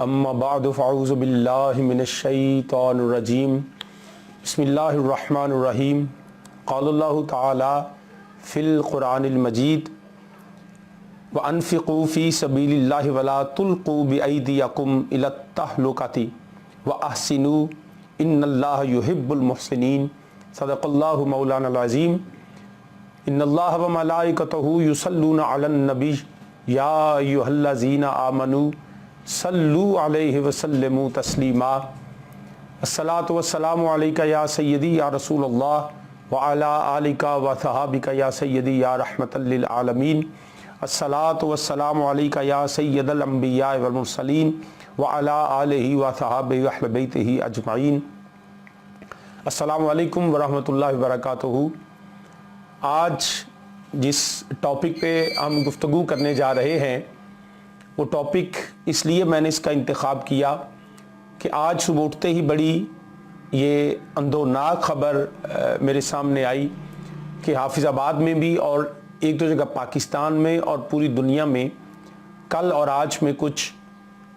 اما بعد فاعوذ باللہ من الشیطان الرجیم بسم اللہ الرحمن الرحیم قال اللہ تعالی فی القرآن المجید وانفقوا فی سبیل اللہ ولا تلقوا بایدیکم الی التہلکۃ واحسنوا ان اللہ یحب المحسنین صدق اللہ مولانا العظیم ان اللہ وملائکتہ یصلون علی النبی یا ایھا الذین آمنوا صلو علیہ وسلم تسلیما الصلاۃ والسلام علیک یا سیدی یا رسول اللہ وعلی آلک و صحابک یا سیدی یا رحمۃ للعالمین الصلاۃ والسلام علیک یا سید الانبیاء والمرسلین وعلی آلہ و صحابہ و اہل بیتہ اجمعین۔ السلام علیکم ورحمۃ اللہ وبرکاتہ۔ آج جس ٹاپک پہ ہم گفتگو کرنے جا رہے ہیں وہ ٹاپک اس لیے میں نے اس کا انتخاب کیا کہ آج صبح اٹھتے ہی بڑی یہ اندوناک خبر میرے سامنے آئی کہ حافظ آباد میں بھی اور ایک دو جگہ پاکستان میں اور پوری دنیا میں کل اور آج میں کچھ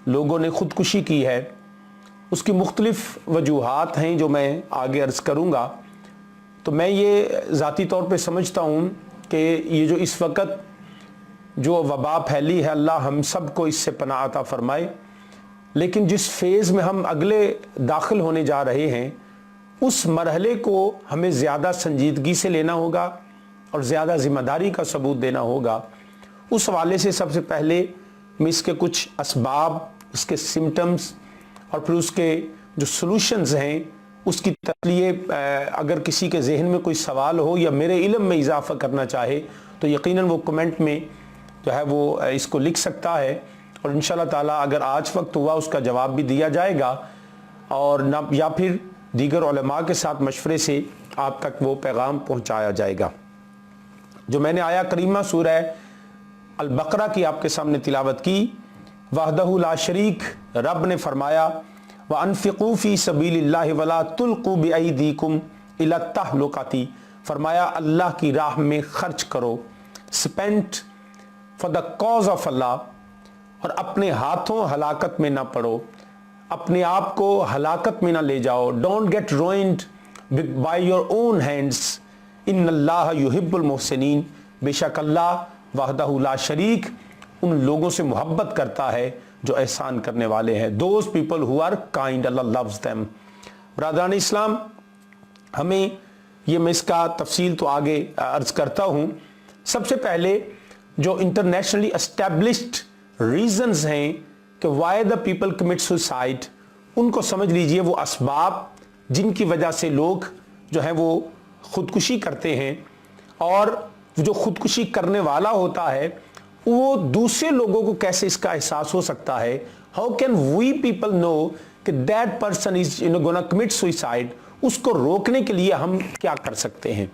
لوگوں نے خودکشی کی ہے۔ اس کی مختلف وجوہات ہیں جو میں آگے عرض کروں گا۔ تو میں یہ ذاتی طور پہ سمجھتا ہوں کہ یہ جو اس وقت جو وبا پھیلی ہے اللہ ہم سب کو اس سے پناہ عطا فرمائے، لیکن جس فیز میں ہم اگلے داخل ہونے جا رہے ہیں اس مرحلے کو ہمیں زیادہ سنجیدگی سے لینا ہوگا اور زیادہ ذمہ داری کا ثبوت دینا ہوگا۔ اس حوالے سے سب سے پہلے میں اس کے کچھ اسباب، اس کے سمٹمز اور پھر اس کے جو سلوشنز ہیں اس کی تسلیے اگر کسی کے ذہن میں کوئی سوال ہو یا میرے علم میں اضافہ کرنا چاہے تو یقیناً وہ کمنٹ میں جو ہے وہ اس کو لکھ سکتا ہے، اور انشاءاللہ تعالیٰ اگر آج وقت ہوا اس کا جواب بھی دیا جائے گا، اور نہ یا پھر دیگر علماء کے ساتھ مشورے سے آپ تک وہ پیغام پہنچایا جائے گا۔ جو میں نے آیا کریمہ سورہ البقرہ کی آپ کے سامنے تلاوت کی، وحدہ لا شریک رب نے فرمایا وَأَنفِقُوا فِي سَبِيلِ اللَّهِ وَلَا تُلْقُوا بِأَيْدِيكُمْ إِلَى التَّهْلُكَةِ، فرمایا اللہ کی راہ میں خرچ کرو، spend for the cause of اللہ، اور اپنے ہاتھوں ہلاکت میں نہ پڑو، اپنے آپ کو ہلاکت میں نہ لے جاؤ۔ don't get ruined by your own hands ان اللہ یحب المحسنین، بے شک اللہ وحدہ لا شریک ان لوگوں سے محبت کرتا ہے جو احسان کرنے والے ہیں۔ those people who are kind Allah loves them۔ برادران اسلام، ہمیں یہ میں اس کا تفصیل تو آگے عرض کرتا ہوں۔ سب سے پہلے جو انٹرنیشنلی اسٹیبلشڈ ریزنز ہیں کہ why the people commit suicide, ان کو سمجھ لیجئے۔ وہ اسباب جن کی وجہ سے لوگ جو ہیں وہ خودکشی کرتے ہیں، اور جو خودکشی کرنے والا ہوتا ہے وہ دوسرے لوگوں کو کیسے اس کا احساس ہو سکتا ہے، how can we people know کہ that person is gonna commit suicide, اس کو روکنے کے لیے ہم کیا کر سکتے ہیں۔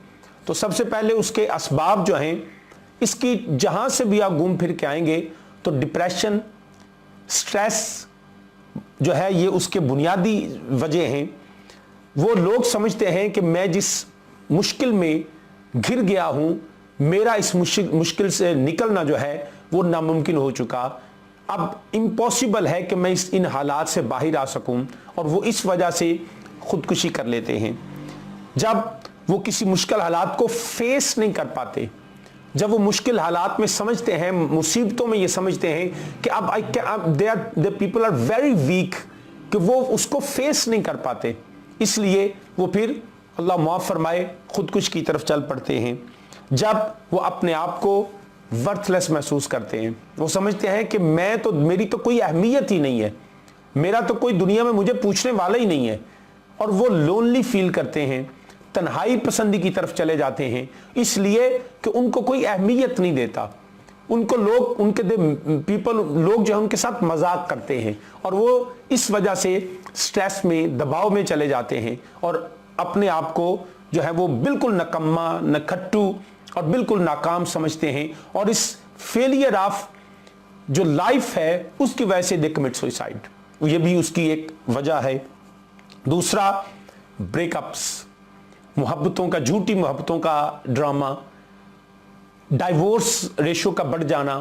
تو سب سے پہلے اس کے اسباب جو ہیں، اس کی جہاں سے بھی آپ گھوم پھر کے آئیں گے تو ڈپریشن، سٹریس جو ہے یہ اس کے بنیادی وجہ ہیں۔ وہ لوگ سمجھتے ہیں کہ میں جس مشکل میں گھر گیا ہوں، میرا اس مشکل سے نکلنا جو ہے وہ ناممکن ہو چکا، اب امپاسبل ہے کہ میں ان حالات سے باہر آ سکوں، اور وہ اس وجہ سے خودکشی کر لیتے ہیں۔ جب وہ کسی مشکل حالات کو فیس نہیں کر پاتے، جب وہ مشکل حالات میں سمجھتے ہیں، مصیبتوں میں یہ سمجھتے ہیں کہ اب the people are very weak، کہ وہ اس کو فیس نہیں کر پاتے، اس لیے وہ پھر اللہ معاف فرمائے خودکش کی طرف چل پڑتے ہیں۔ جب وہ اپنے آپ کو ورتھ لیس محسوس کرتے ہیں، وہ سمجھتے ہیں کہ میری تو کوئی اہمیت ہی نہیں ہے، میرا تو کوئی دنیا میں مجھے پوچھنے والا ہی نہیں ہے، اور وہ لونلی فیل کرتے ہیں، تنہائی پسندی کی طرف چلے جاتے ہیں، اس لیے کہ ان کو کوئی اہمیت نہیں دیتا، ان کو لوگ لوگ جو ہیں ان کے ساتھ مذاق کرتے ہیں، اور وہ اس وجہ سے سٹریس میں، دباؤ میں چلے جاتے ہیں، اور اپنے آپ کو جو ہے وہ بالکل نکما، نکھٹو اور بالکل ناکام سمجھتے ہیں، اور اس فیلئر آف جو لائف ہے اس کی وجہ سے دے کمٹ سوسائڈ، یہ بھی اس کی ایک وجہ ہے۔ دوسرا، بریک اپس، محبتوں کا، جھوٹی محبتوں کا ڈرامہ، ڈائیورس ریشو کا بڑھ جانا،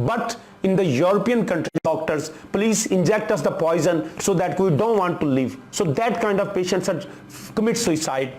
but in the European country, doctors, please inject us the poison so that we don't want to live. So that kind of patients are commit suicide.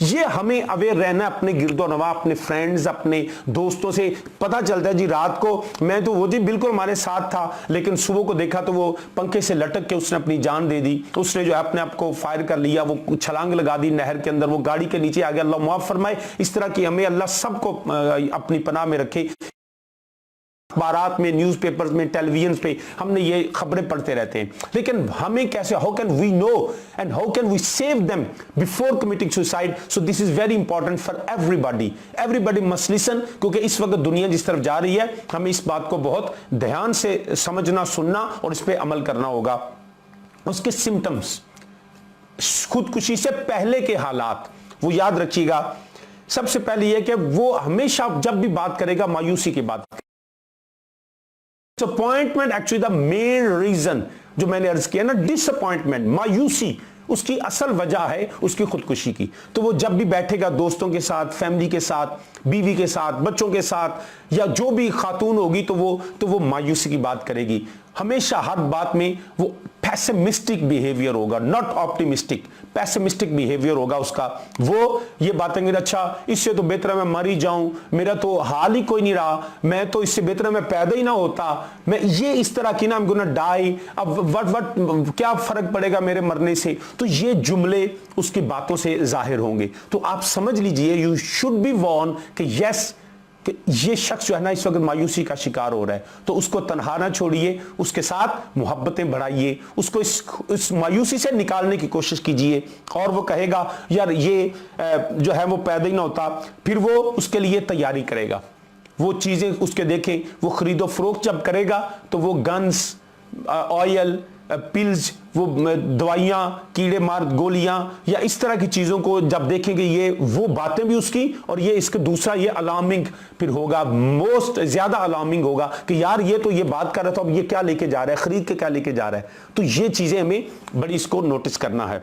یہ ہمیں اویئر رہنا اپنے گرد و نواح، اپنے فرینڈز، اپنے دوستوں سے پتہ چلتا ہے جی رات کو میں تو وہ جی بالکل ہمارے ساتھ تھا لیکن صبح کو دیکھا تو وہ پنکھے سے لٹک کے اس نے اپنی جان دے دی، اس نے جو ہے اپنے آپ کو فائر کر لیا، وہ چھلانگ لگا دی نہر کے اندر، وہ گاڑی کے نیچے آ گیا، اللہ معاف فرمائے۔ اس طرح کی ہمیں اللہ سب کو اپنی پناہ میں رکھے۔ اخبارات میں، نیوز پیپرز میں، ٹیلی ویژن پہ ہم نے یہ خبریں پڑھتے رہتے ہیں، لیکن ہمیں کیسے، how can we know and how can we save them before committing suicide? So this is very important for every body must listen, کیونکہ اس وقت دنیا جس طرف جا رہی ہے ہمیں اس بات کو بہت دھیان سے سمجھنا، سننا اور اس پہ عمل کرنا ہوگا۔ اس کے سمٹمز، خودکشی سے پہلے کے حالات وہ یاد رکھیے گا۔ سب سے پہلے یہ کہ وہ ہمیشہ جب بھی بات کرے گا مایوسی کی بات، ڈساپوائنٹمنٹ ایکچولی دا مین ریزن، جو میں نے عرض کیا نا، ڈساپوائنٹمنٹ، مایوسی اس کی اصل وجہ ہے اس کی خودکشی کی۔ تو وہ جب بھی بیٹھے گا دوستوں کے ساتھ، فیملی کے ساتھ، بیوی کے ساتھ، بچوں کے ساتھ، یا جو بھی خاتون ہوگی تو وہ مایوسی کی بات کرے گی۔ ہمیشہ ہر بات میں وہ پیسمسٹک بیہیویئر ہوگا، ناٹ آپٹیمسٹک، پیسمسٹک بیہیویئر ہوگا اس کا۔ وہ یہ باتیں کہ اچھا اس سے تو بہتر ہے میں مر ہی جاؤں، میرا تو حال ہی کوئی نہیں رہا، میں تو اس سے بہتر ہے میں پیدا ہی نہ ہوتا، میں یہ اس طرح کی نا I'm gonna die، اب کیا فرق پڑے گا میرے مرنے سے؟ تو یہ جملے اس کی باتوں سے ظاہر ہوں گے۔ تو آپ سمجھ لیجئے یو شوڈ بی وارن کہ یس، کہ یہ شخص جو ہے نا اس وقت مایوسی کا شکار ہو رہا ہے، تو اس کو تنہا نہ چھوڑیے، اس کے ساتھ محبتیں بڑھائیے، اس کو اس مایوسی سے نکالنے کی کوشش کیجئے۔ اور وہ کہے گا یار یہ جو ہے وہ پیدا ہی نہ ہوتا، پھر وہ اس کے لیے تیاری کرے گا، وہ چیزیں اس کے دیکھیں، وہ خرید و فروخت جب کرے گا تو وہ گنز، آئل، پلز، وہ دوائیاں، کیڑے مار گولیاں یا اس طرح کی چیزوں کو جب دیکھیں گے، یہ وہ باتیں بھی اس کی، اور یہ اس کے دوسرا یہ الارمنگ پھر ہوگا، موسٹ زیادہ الارمنگ ہوگا کہ یار یہ تو یہ بات کر رہا تھا، اب یہ کیا لے کے جا رہا ہے، خرید کے کیا لے کے جا رہا ہے۔ تو یہ چیزیں ہمیں بڑی اس کو نوٹس کرنا ہے۔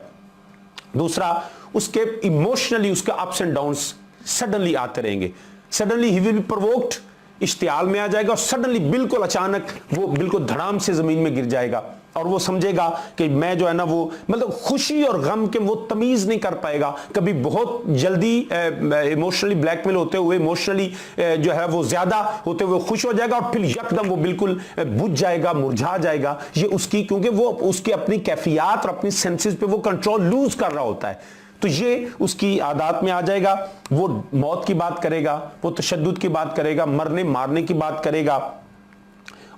دوسرا، اس کے ایموشنلی اس کے اپس اینڈ ڈاؤنس سڈنلی آتے رہیں گے، suddenly he will be provoked, اشتعال میں آ جائے گا، اور سڈنلی بالکل اچانک وہ بالکل دھڑام سے زمین میں گر جائے گا، اور وہ سمجھے گا کہ میں جو ہے نا وہ مطلب خوشی اور غم کے وہ تمیز نہیں کر پائے گا، کبھی بہت جلدی ایموشنلی بلیک میل ہوتے ہوئے، ایموشنلی جو ہے وہ زیادہ ہوتے ہوئے خوش ہو جائے گا، اور پھر یکدم وہ بالکل بجھ جائے گا، مرجھا جائے گا۔ یہ اس کی، کیونکہ وہ اس کی اپنی کیفیات اور اپنی سینسز پہ وہ کنٹرول لوز کر رہا ہوتا ہے، تو یہ اس کی عادات میں آ جائے گا۔ وہ موت کی بات کرے گا، وہ تشدد کی بات کرے گا، مرنے مارنے کی بات کرے گا،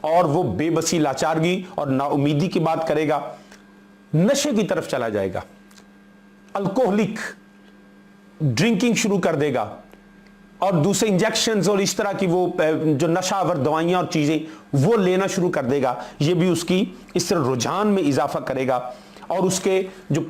اور وہ بے بسی، لاچارگی اور نا امیدی کی بات کرے گا۔ نشے کی طرف چلا جائے گا، الکوہلک ڈرنکنگ شروع کر دے گا، اور دوسرے انجیکشنز اور اس طرح کی وہ جو نشہ آور دوائیاں اور چیزیں وہ لینا شروع کر دے گا۔ یہ بھی اس کی اس طرح رجحان میں اضافہ کرے گا، اور اس کے جو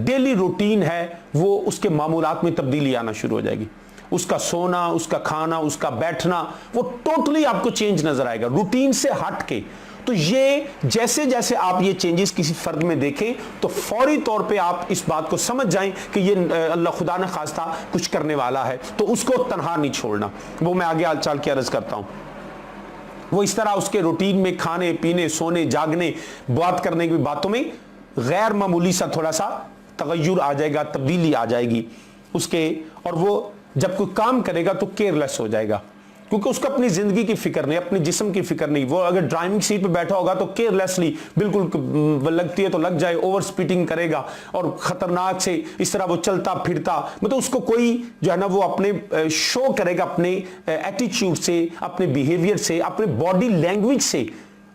ڈیلی روٹین ہے وہ اس کے معمولات میں تبدیلی آنا شروع ہو جائے گی، اس کا سونا، اس کا کھانا، اس کا بیٹھنا، وہ ٹوٹلی آپ کو چینج نظر آئے گا، روٹین سے ہٹ کے۔ تو یہ جیسے جیسے آپ یہ چینجز کسی فرد میں دیکھیں تو فوری طور پہ آپ اس بات کو سمجھ جائیں کہ یہ اللہ خدا نہ خواستہ کچھ کرنے والا ہے، تو اس کو تنہا نہیں چھوڑنا۔ وہ میں آگے چل کے عرض کرتا ہوں۔ وہ اس طرح اس کے روٹین میں کھانے پینے، سونے، جاگنے، بات کرنے کی باتوں میں غیر معمولی سا تھوڑا سا تغیر آ جائے گا، تبدیلی آ جائے گی اس کے، اور وہ جب کوئی کام کرے گا تو کیئر لیس ہو جائے گا، کیونکہ اس کو اپنی زندگی کی فکر نہیں، اپنے جسم کی فکر نہیں۔ وہ اگر ڈرائیونگ سیٹ پہ بیٹھا ہوگا تو کیئر لیسلی، بالکل لگتی ہے تو لگ جائے، اوور سپیڈنگ کرے گا، اور خطرناک سے اس طرح وہ چلتا پھرتا، مطلب اس کو کوئی جو ہے نا وہ اپنے شو کرے گا اپنے ایٹیچیوڈ سے، اپنے بیہیویئر سے، اپنے باڈی لینگویج سے،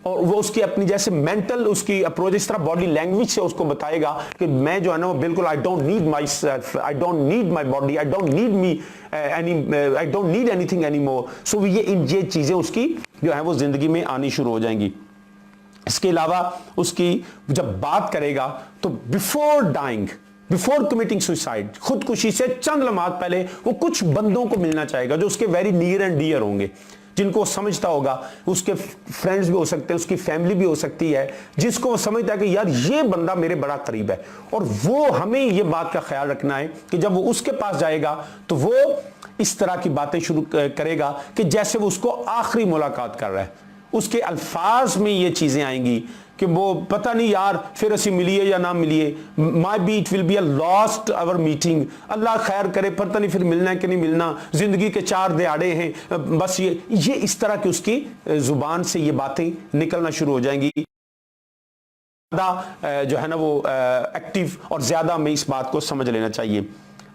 اور وہ اس کی اپنی جیسے مینٹل اس کی اپروچ اس طرح باڈی لینگویج سے اس کو بتائے گا کہ میں جو ہے نا بالکل I don't need myself, I don't need my body, I don't need me I don't need anything anymore. So یہ چیزیں اس کی جو ہیں وہ زندگی میں آنی شروع ہو جائیں گی۔ اس کے علاوہ اس کی جب بات کرے گا تو before dying, before committing suicide, خودکشی سے چند لمحات پہلے وہ کچھ بندوں کو ملنا چاہے گا جو اس کے ویری نیئر اینڈ ڈیئر ہوں گے، جن کو وہ سمجھتا ہوگا، اس کے فرینڈز بھی ہو سکتے ہیں، اس کی فیملی بھی ہو سکتی ہے، جس کو وہ سمجھتا ہے کہ یار یہ بندہ میرے بڑا قریب ہے، اور وہ ہمیں یہ بات کا خیال رکھنا ہے کہ جب وہ اس کے پاس جائے گا تو وہ اس طرح کی باتیں شروع کرے گا کہ جیسے وہ اس کو آخری ملاقات کر رہا ہے، اس کے الفاظ میں یہ چیزیں آئیں گی کہ وہ پتہ نہیں یار پھر اسی ملیے یا نہ ملیے, maybe it will be a last hour meeting, اللہ خیر کرے پتہ نہیں پھر ملنا ہے کہ نہیں ملنا, زندگی کے 4 دہاڑے ہیں بس. یہ اس طرح کی اس کی زبان سے یہ باتیں نکلنا شروع ہو جائیں گی. زیادہ جو ہے نا وہ ایکٹیو اور زیادہ ہمیں اس بات کو سمجھ لینا چاہیے.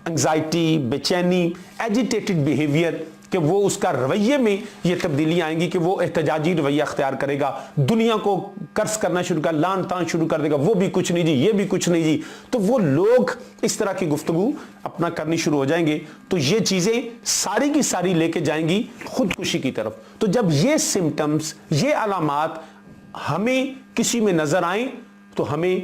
انگزائٹی, بے چینی, ایجیٹیٹڈ بیہیویئر, کہ وہ اس کا رویے میں یہ تبدیلی آئیں گی کہ وہ احتجاجی رویہ اختیار کرے گا, دنیا کو قرض کرنا شروع کر, لان تان شروع کر دے گا, وہ بھی کچھ نہیں جی, یہ بھی کچھ نہیں جی. تو وہ لوگ اس طرح کی گفتگو اپنا کرنی شروع ہو جائیں گے, تو یہ چیزیں ساری کی ساری لے کے جائیں گی خودکشی کی طرف. تو جب یہ سمٹمز, یہ علامات ہمیں کسی میں نظر آئیں تو ہمیں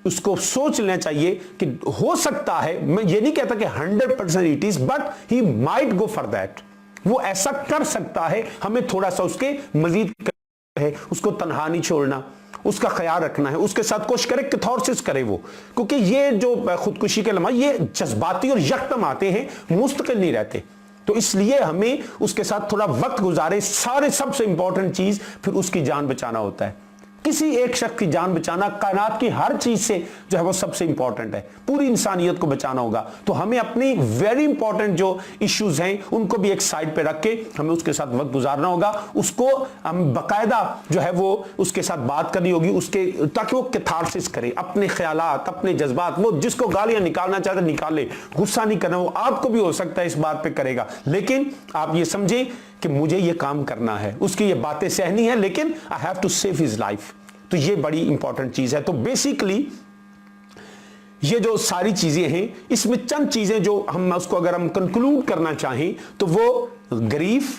اس کو سوچ لینا چاہیے کہ ہو سکتا ہے, میں یہ نہیں کہتا کہ 100% it is, but he might go for that, وہ ایسا کر سکتا ہے. ہمیں تھوڑا سا اس کے مزید ہے, اس کو تنہا نہیں چھوڑنا, اس کا خیال رکھنا ہے, اس کے ساتھ کوشش کرے کیتھارسس کرے وہ, کیونکہ یہ جو خودکشی کے لمحے یہ جذباتی اور یکدم آتے ہیں, مستقل نہیں رہتے. تو اس لیے ہمیں اس کے ساتھ تھوڑا وقت گزارے. سب سے امپورٹنٹ چیز پھر اس کی جان بچانا ہوتا ہے. کسی ایک شخص کی جان بچانا کائنات کی ہر چیز سے جو ہے وہ سب سے امپورٹنٹ ہے, پوری انسانیت کو بچانا ہوگا. تو ہمیں اپنی ویری امپورٹنٹ جو ایشوز ہیں ان کو بھی ایک سائڈ پہ رکھ کے ہمیں اس کے ساتھ وقت گزارنا ہوگا. اس کو ہم باقاعدہ جو ہے وہ اس کے ساتھ بات کرنی ہوگی, اس کے تاکہ وہ کیتھارسس کرے, اپنے خیالات, اپنے جذبات, وہ جس کو گالیاں نکالنا چاہتے نکالے, غصہ نہیں کرنا. وہ آپ کو بھی ہو سکتا ہے اس بات پہ کرے گا, لیکن آپ یہ سمجھیں کہ مجھے یہ کام کرنا ہے, اس کی یہ باتیں سہنی ہیں, لیکن I have to save his life. تو یہ بڑی امپورٹنٹ چیز ہے. تو بیسیکلی یہ جو ساری چیزیں ہیں, اس میں چند چیزیں جو ہم اس کو اگر ہم کنکلوڈ کرنا چاہیں تو وہ grief,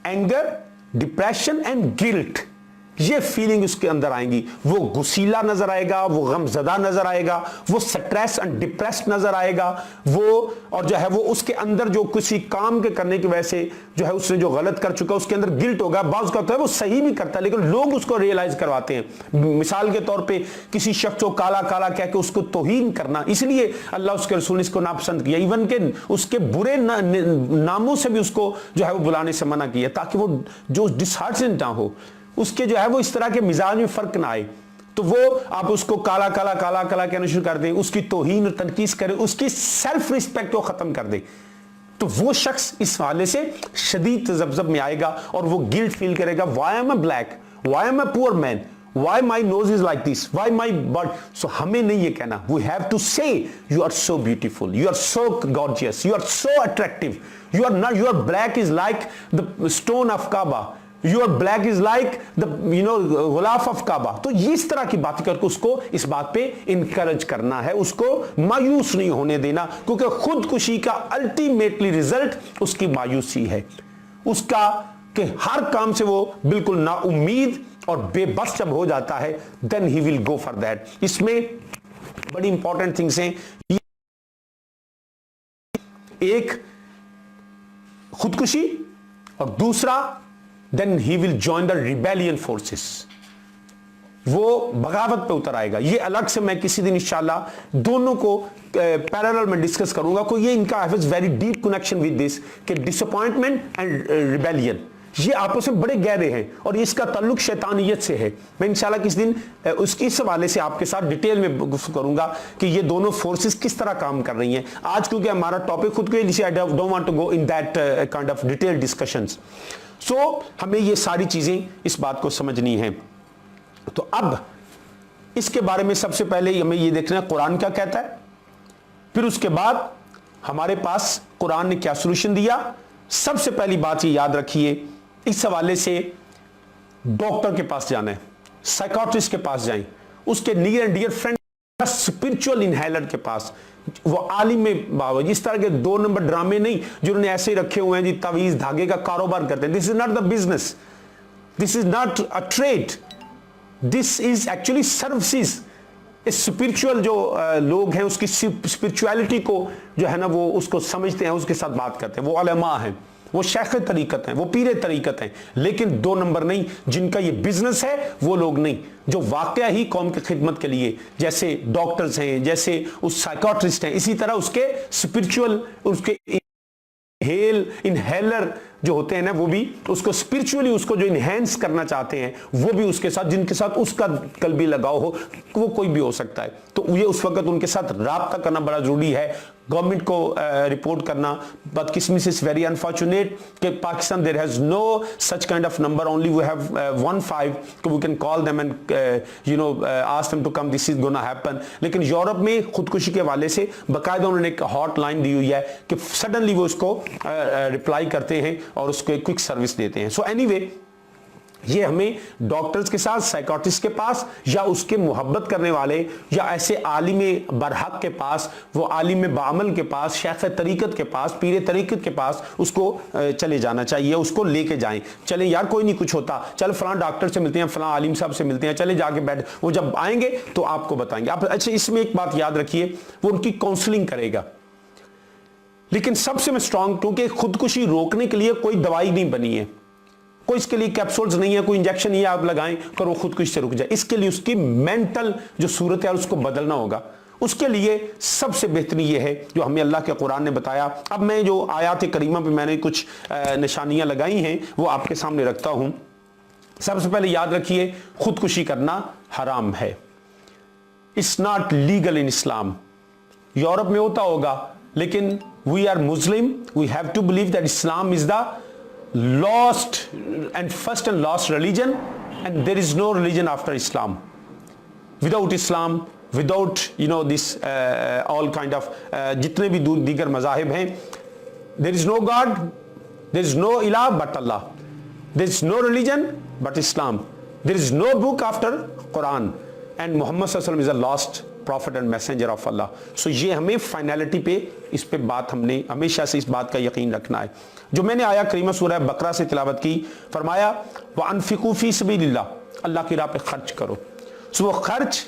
anger, depression and guilt, یہ فیلنگ اس کے اندر آئیں گی. وہ غصیلا نظر آئے گا, وہ غم زدہ نظر آئے گا, وہ سٹریس اینڈ ڈپریسڈ نظر آئے گا, وہ اور جو ہے وہ اس کے اندر جو کسی کام کے کرنے کی وجہ سے جو ہے اس نے جو غلط کر چکا اس کے اندر گلٹ ہوگا. بعض کا ہوتا ہے وہ صحیح بھی کرتا ہے لیکن لوگ اس کو ریئلائز کرواتے ہیں. مثال کے طور پہ کسی شخص کو کالا کالا کہہ کے اس کو توہین کرنا, اس لیے اللہ اس کے رسول نے اس کو ناپسند کیا, ایون کہ اس کے برے ناموں سے بھی اس کو جو ہے وہ بلانے سے منع کیا, تاکہ وہ جو ڈسہارٹنڈ نہ ہو, اس کے جو ہے وہ اس طرح کے مزاج میں فرق نہ آئے. تو وہ آپ اس کو کالا کالا کالا کالا کہنا شروع کر دیں, اس کی توہین اور تنقید کریں, اس کی سیلف ریسپیکٹ کو ختم کر دیں, تو وہ شخص اس حوالے سے شدید تذبذب میں آئے گا اور وہ گلٹ فیل کرے گا. Why am a black, why am a poor man, why my nose is like this, why my body. So ہمیں نہیں یہ کہنا, we have to say you are so beautiful, you are so gorgeous, you are so attractive, you are not, your black is like the stone of Kaaba, your black is like the غلاف of Kaaba. تو اس طرح کی بات کر کے اس کو اس بات پہ انکرج کرنا ہے, اس کو مایوس نہیں ہونے دینا, کیونکہ خودکشی کا الٹیمیٹلی ریزلٹ اس کی مایوسی ہے, اس کا کہ ہر کام سے وہ بالکل نا امید اور بے بس جب ہو جاتا ہے, then he will go for that. اس میں بڑی امپورٹنٹ تھنگس ہیں, ایک خودکشی اور دوسرا then he will join the rebellion forces, وہ بغاوت پہ اتر آئے گا. یہ الگ سے میں کسی دن انشاءاللہ دونوں کو پیرالل میں ڈسکس کروں گا, کو یہ ان کا very deep connection with this کہ ڈسپوائنٹمنٹ اینڈ ریبیلین یہ آپس میں بڑے گہرے ہیں اور اس کا تعلق شیطانیت سے ہے. میں انشاءاللہ کس دن اس حوالے سے آپ کے ساتھ ڈیٹیل میں گفتگو کروں گا کہ یہ دونوں فورسز کس طرح کام کر رہی ہیں. آج کیونکہ ہمارا ٹاپک خود کے لیے I don't want to go in that kind of detailed discussions. So ہمیں یہ ساری چیزیں اس بات کو سمجھنی ہیں. تو اب اس کے بارے میں سب سے پہلے ہمیں یہ دیکھنا ہے قرآن کیا کہتا ہے, پھر اس کے بعد ہمارے پاس قرآن نے کیا سولوشن دیا. سب سے پہلی بات یہ یاد رکھیے, اس حوالے سے ڈاکٹر کے پاس جانا ہے, سائیکاٹرسٹ کے پاس جائیں, اس کے near and dear friend spiritual inhaler کے پاس, وہ عالم باو, اس طرح کے 2 نمبر ڈرامے نہیں جنہوں نے ایسے ہی رکھے ہوئے ہیں جی تعویذ دھاگے کا کاروبار کرتے ہیں. This is not the business, this is not a trade, this is actually services. Spiritual جو لوگ ہیں اس کی اسپرچویلٹی کو جو ہے نا وہ اس کو سمجھتے ہیں, اس کے ساتھ بات کرتے ہیں, وہ علماء ہیں, وہ شیخ طریقت ہیں, وہ پیر طریقت ہیں, لیکن 2 نمبر نہیں جن کا یہ بزنس ہے وہ لوگ نہیں, جو واقعہ ہی قوم کی خدمت کے لیے جیسے ڈاکٹرز ہیں, جیسے اس سائیکاٹرسٹ ہیں, اسی طرح اس کے اسپرچول, اس کے انہیلر جو ہوتے ہیں نا وہ بھی اس کو اسپرچولی اس کو جو انہینس کرنا چاہتے ہیں وہ بھی اس کے ساتھ, جن کے ساتھ اس کا قلبی لگاؤ ہو, وہ کوئی بھی ہو سکتا ہے, تو یہ اس وقت ان کے ساتھ رابطہ کرنا بڑا ضروری ہے. گورنمنٹ کو رپورٹ کرنا, بدقسمی سے ویری انفارچونیٹ کہ Pakistan there has no such kind of number, only we have 15 کہ we can call them and ask them to come, this is gonna happen. لیکن یورپ میں خودکشی کے حوالے سے باقاعدہ انہوں نے ایک ہاٹ لائن دی ہوئی ہے کہ سڈنلی وہ اس کو رپلائی کرتے ہیں اور اس کو ایک کوئک سروس دیتے ہیں. سو اینی وے یہ ہمیں ڈاکٹرز کے ساتھ, سائیکاٹرسٹ کے پاس, یا اس کے محبت کرنے والے, یا ایسے عالم برحق کے پاس, وہ عالم بعمل کے پاس, شیخ طریقت کے پاس, پیر طریقت کے پاس اس کو چلے جانا چاہیے, اس کو لے کے جائیں. چلیں یار کوئی نہیں کچھ ہوتا, چل فلاں ڈاکٹر سے ملتے ہیں, فلاں عالم صاحب سے ملتے ہیں, چلے جا کے بیٹھ, وہ جب آئیں گے تو آپ کو بتائیں گے. آپ اچھا اس میں ایک بات یاد رکھیے, وہ ان کی کاؤنسلنگ کرے گا, لیکن سب سے میں اسٹرانگ, کیونکہ خودکشی روکنے کے لیے کوئی دوائی نہیں بنی ہے, کوئی اس کے لیے کیپسولز نہیں ہے, کوئی انجیکشن نہیں ہے آپ لگائیں اور وہ خودکشی سے رک جائے. اس کے لیے اس کی مینٹل جو صورت ہے اس کو بدلنا ہوگا. اس کے لیے سب سے بہترین یہ ہے جو ہمیں اللہ کے قرآن نے بتایا. اب میں جو آیات کریمہ پہ میں نے کچھ نشانیاں لگائی ہیں وہ آپ کے سامنے رکھتا ہوں. سب سے پہلے یاد رکھیے, خودکشی کرنا حرام ہے. It's not legal in Islam. Europe میں ہوتا ہوگا, لیکن we are Muslim, we have to believe that Islam is the lost and first and last religion, and there is no religion after Islam. Without Islam, without this all kind of جتنے بھی دیگر مذاہب ہیں, there is no God, there is no ilah but Allah, there is no religion but Islam, there is no book after Quran, and Muhammad sallallahu alaihi wasallam is a lost prophet and messenger of Allah. So یہ ہمیں finality پہ اس پہ بات ہم نے ہمیشہ سے اس بات کا یقین رکھنا ہے. جو میں نے آیا کریمہ سورہ بقرہ سے تلاوت کی, فرمایا وَأَنفِقُوا فِي سَبِيلِ اللَّهِ, اللہ کی راہ پہ خرچ کرو. سو وہ خرچ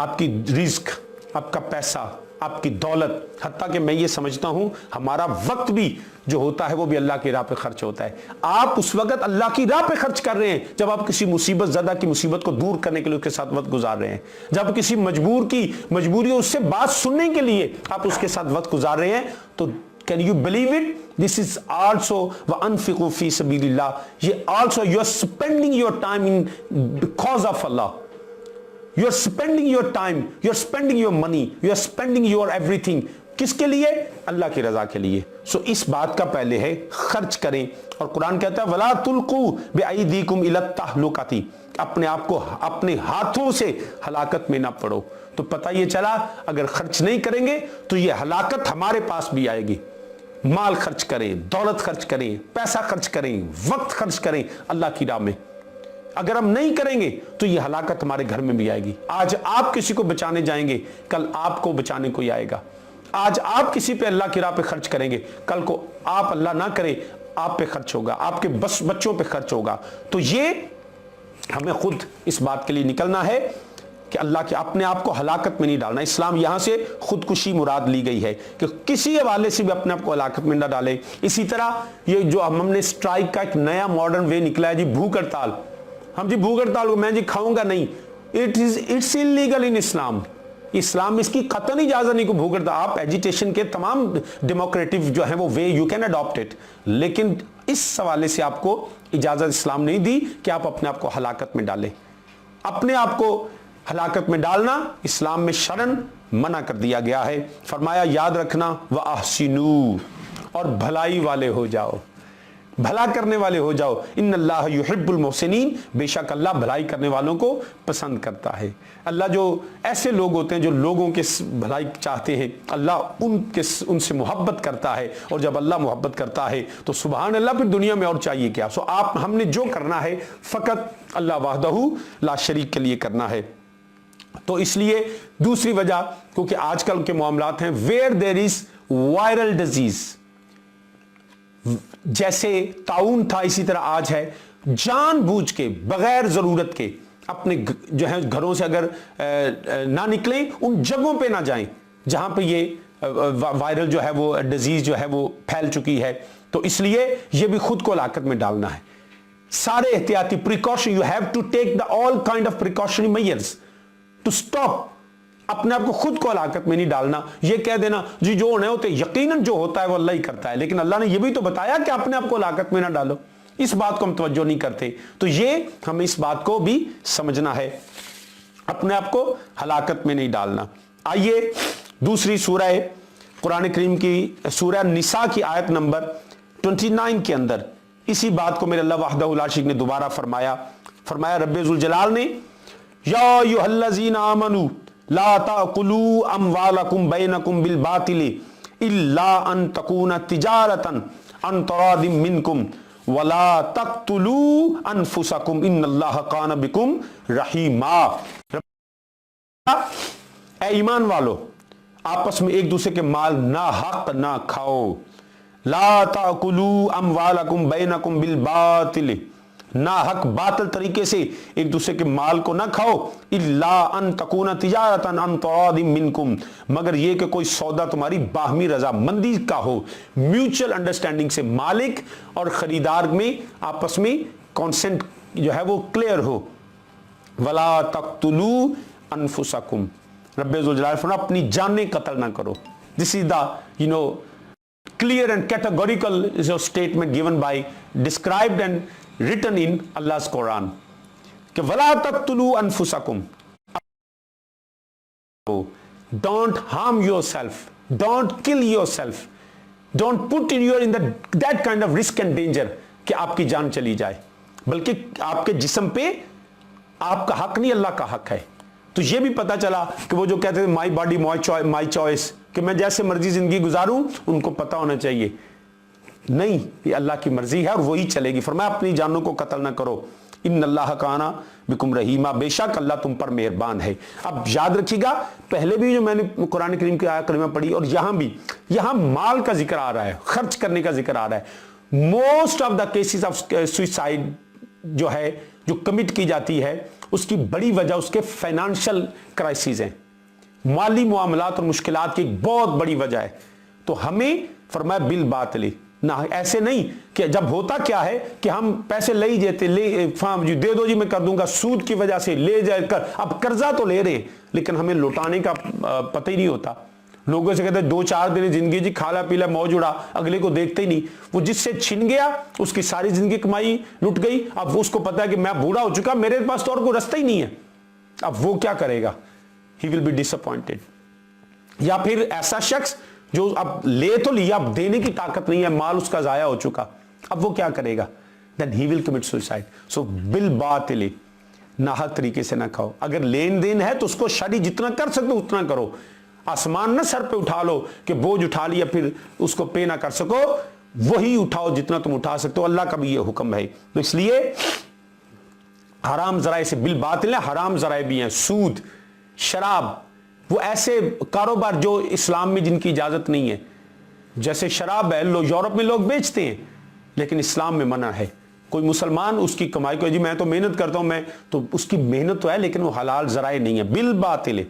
آپ کی رزق, آپ کا پیسہ, آپ کی دولت, حتیٰ کہ میں یہ سمجھتا ہوں ہمارا وقت بھی جو ہوتا ہے وہ بھی اللہ کی راہ پہ خرچ ہوتا ہے. آپ اس وقت اللہ کی راہ پہ خرچ کر رہے ہیں جب آپ کسی مصیبت زدہ کی مصیبت کو دور کرنے کے لیے اس کے ساتھ وقت گزار رہے ہیں, جب کسی مجبور کی مجبوری اس سے بات سننے کے لیے آپ اس کے ساتھ وقت گزار رہے ہیں. تو can you believe it? This is also وَأَنفِقُوا فِي سَبِيلِ اللَّهِ. یہ also you are spending your time in the cause of Allah. You are spending your time, you are spending your money, you are spending your everything. کس کے لیے؟ اللہ کی رضا کے لیے. سو اس بات کا پہلے ہے خرچ کریں. اور قرآن کہتا ہے وَلَا تُلْقُوا بِأَيْدِيكُمْ إِلَى التَّهْلُكَةِ, اپنے آپ کو اپنے ہاتھوں سے ہلاکت میں نہ پڑو. تو پتہ یہ چلا اگر خرچ نہیں کریں گے تو یہ ہلاکت ہمارے پاس بھی آئے گی. مال خرچ کریں, دولت خرچ کریں, پیسہ خرچ کریں, وقت خرچ کریں اللہ کی راہ میں. اگر ہم نہیں کریں گے تو یہ ہلاکت ہمارے گھر میں بھی آئے گی. آج آپ کسی کو بچانے جائیں گے, کل آپ کو بچانے کوئی آئے گا. آج آپ کسی پہ اللہ کی راہ پہ خرچ کریں گے, کل کو آپ اللہ نہ کرے آپ پہ خرچ ہوگا, آپ کے بچوں پہ خرچ ہوگا. تو یہ ہمیں خود اس بات کے لیے نکلنا ہے کہ اللہ کے اپنے آپ کو ہلاکت میں نہیں ڈالنا. اسلام یہاں سے خودکشی مراد لی گئی ہے کہ کسی حوالے سے بھی اپنے آپ کو ہلاکت میں نہ ڈالے. اسی طرح یہ جو ہم نے اسٹرائک کا ایک نیا ماڈرن وے نکلا ہے جی, بھوک ہڑتال. ہم جی بھوک ہڑتال کو میں جی کھاؤں گا نہیں, اٹس انلیگل ان اسلام. اسلام اس کی قطعاً اجازت نہیں کو بھوک ہڑتال. آپ ایجیٹیشن کے تمام ڈیموکریٹو جو ہیں وہ way you can adapt it, لیکن اس حوالے سے آپ کو اجازت اسلام نہیں دی کہ آپ اپنے آپ کو ہلاکت میں ڈالیں. اپنے آپ کو ہلاکت میں ڈالنا اسلام میں شرعاً منع کر دیا گیا ہے. فرمایا یاد رکھنا وَأَحْسِنُوا, اور بھلائی والے ہو جاؤ, بھلا کرنے والے ہو جاؤ. ان اللہ یحب المحسنین, بے شک اللہ بھلائی کرنے والوں کو پسند کرتا ہے. اللہ جو ایسے لوگ ہوتے ہیں جو لوگوں کے بھلائی چاہتے ہیں, اللہ ان سے محبت کرتا ہے, اور جب اللہ محبت کرتا ہے تو سبحان اللہ پھر دنیا میں اور چاہیے کیا. سو ہم نے جو کرنا ہے فقط اللہ وحدہ لا شریک کے لیے کرنا ہے. تو اس لیے دوسری وجہ, کیونکہ آج کل کے معاملات ہیں where there is viral disease, جیسے طاعون تھا اسی طرح آج ہے, جان بوجھ کے بغیر ضرورت کے اپنے جو ہے گھروں سے اگر نہ نکلیں, ان جگہوں پہ نہ جائیں جہاں پہ یہ وائرل جو ہے وہ ڈیزیز جو ہے وہ پھیل چکی ہے. تو اس لیے یہ بھی خود کو ہلاکت میں ڈالنا ہے. سارے احتیاطی precaution, you have to take the all kind of precautionary measures to stop. اپنے آپ کو خود کو ہلاکت میں نہیں ڈالنا، یہ کہہ دینا جی جو ہونے ہوتے یقیناً جو ہوتا ہے وہ اللہ ہی کرتا ہے، لیکن اللہ نے یہ بھی تو بتایا کہ اپنے آپ کو ہلاکت میں نہ ڈالو، اس بات کو ہم توجہ نہیں کرتے۔ تو یہ ہمیں اس بات کو بھی سمجھنا ہے، اپنے آپ کو ہلاکت میں نہیں ڈالنا۔ آئیے دوسری سورہ قرآن کریم کی سورہ نساء کی آیت نمبر 29 کے اندر اسی بات کو میرے اللہ وحدہ لا شریک نے دوبارہ فرمایا رب ذوالجلال نے یا ایھا الذین آمنوا لا تأکلوا اموالکم بینکم بالباطل الا ان تکون تجارۃ عن تراض منکم ولا تقتلوا انفسکم ان اللہ کان بکم رحیما۔ اے ایمان والو، آپس میں ایک دوسرے کے مال ناحق نہ کھاؤ۔ لا تاکلوا اموالکم بینکم بالباطل، ناحق باطل طریقے سے ایک دوسرے کے مال کو نہ کھاؤ، الا ان تکون تجارۃ عن تراض منکم، مگر یہ کہ کوئی سودا تمہاری باہمی رضامندی کا ہو، میوچل انڈرسٹینڈنگ سے، مالک اور خریدار میں آپس میں کانسنٹ جو ہے وہ کلیئر ہو۔ ولا تقتلوا انفسکم، رب ذوالجلال فرمایا اپنی جانیں قتل نہ کرو۔ دس از دا clear and categorical is a statement given by, described and written in Allah's Quran کہ وَلَا تَقْتُلُوا أَنفُسَكُمْ، don't harm yourself, don't kill yourself, don't put in that kind of risk and danger کہ آپ کی جان چلی جائے، بلکہ آپ کے جسم پہ آپ کا حق نہیں، اللہ کا حق ہے۔ تو یہ بھی پتا چلا کہ وہ جو کہتے ہیں مائی باڈی مائی چوائس، کہ میں جیسے مرضی زندگی گزاروں، ان کو پتا ہونا چاہیے نہیں، یہ اللہ کی مرضی ہے اور وہی چلے گی۔ فرمایا اپنی جانوں کو قتل نہ کرو، ان اللہ کان بکم رحیما، بے شک اللہ تم پر مہربان ہے۔ اب یاد رکھیے گا پہلے بھی جو میں نے قرآن کریم کی آیت کریمہ پڑھی اور یہاں بھی، یہاں مال کا ذکر آ رہا ہے، خرچ کرنے کا ذکر آ رہا ہے۔ Most of the cases of suicide جو ہے جو کمٹ کی جاتی ہے، اس کی بڑی وجہ اس کے فائنانشل کرائسز ہیں، مالی معاملات اور مشکلات کی ایک بہت بڑی وجہ ہے۔ تو ہمیں فرمایا بالباطل، نہ ایسے نہیں کہ جب ہوتا کیا ہے کہ ہم پیسے لے جاتے، جی دے دو جی میں کر دوں گا، سود کی وجہ سے لے جائے کر، اب قرضہ تو لے رہے ہیں لیکن ہمیں لوٹانے کا پتہ ہی نہیں ہوتا۔ لوگوں سے کہتے ہیں 2-4 دن زندگی جی کھالا پیلا موج اڑا، اگلے کو دیکھتے ہی نہیں، وہ جس سے چھن گیا اس کی ساری زندگی کمائی لٹ گئی، اب اس کو پتا ہے کہ میں بوڑھا ہو چکا، میرے پاس تو اور کوئی رستہ ہی نہیں ہے، اب وہ کیا کرے گا؟ He will be disappointed۔ یا پھر ایسا شخص جو اب لے تو لیا، اب دینے کی طاقت نہیں ہے، مال اس کا ضائع ہو چکا، اب وہ کیا کرے گا؟ Then he will commit suicide۔ So بالباطل، ناحق طریقے سے نہ کھاؤ۔ اگر لین دین ہے تو اس کو شرعی جتنا کر سکتے اتنا کرو، آسمان نہ سر پہ اٹھا لو کہ بوجھ اٹھا لیا پھر اس کو پے نہ کر سکو، وہی اٹھاؤ جتنا تم اٹھا سکتے ہو، اللہ کا بھی یہ حکم ہے۔ تو اس لیے حرام ذرائع سے بالباطل ہے، حرام ذرائع بھی ہیں، سود، شراب، وہ ایسے کاروبار جو اسلام میں جن کی اجازت نہیں ہے، جیسے شراب ہے، یورپ میں لوگ بیچتے ہیں لیکن اسلام میں منع ہے۔ کوئی مسلمان اس کی کمائی کو جی میں تو محنت کرتا ہوں، میں تو اس کی محنت تو ہے لیکن وہ حلال ذرائع نہیں ہے، بالباطل،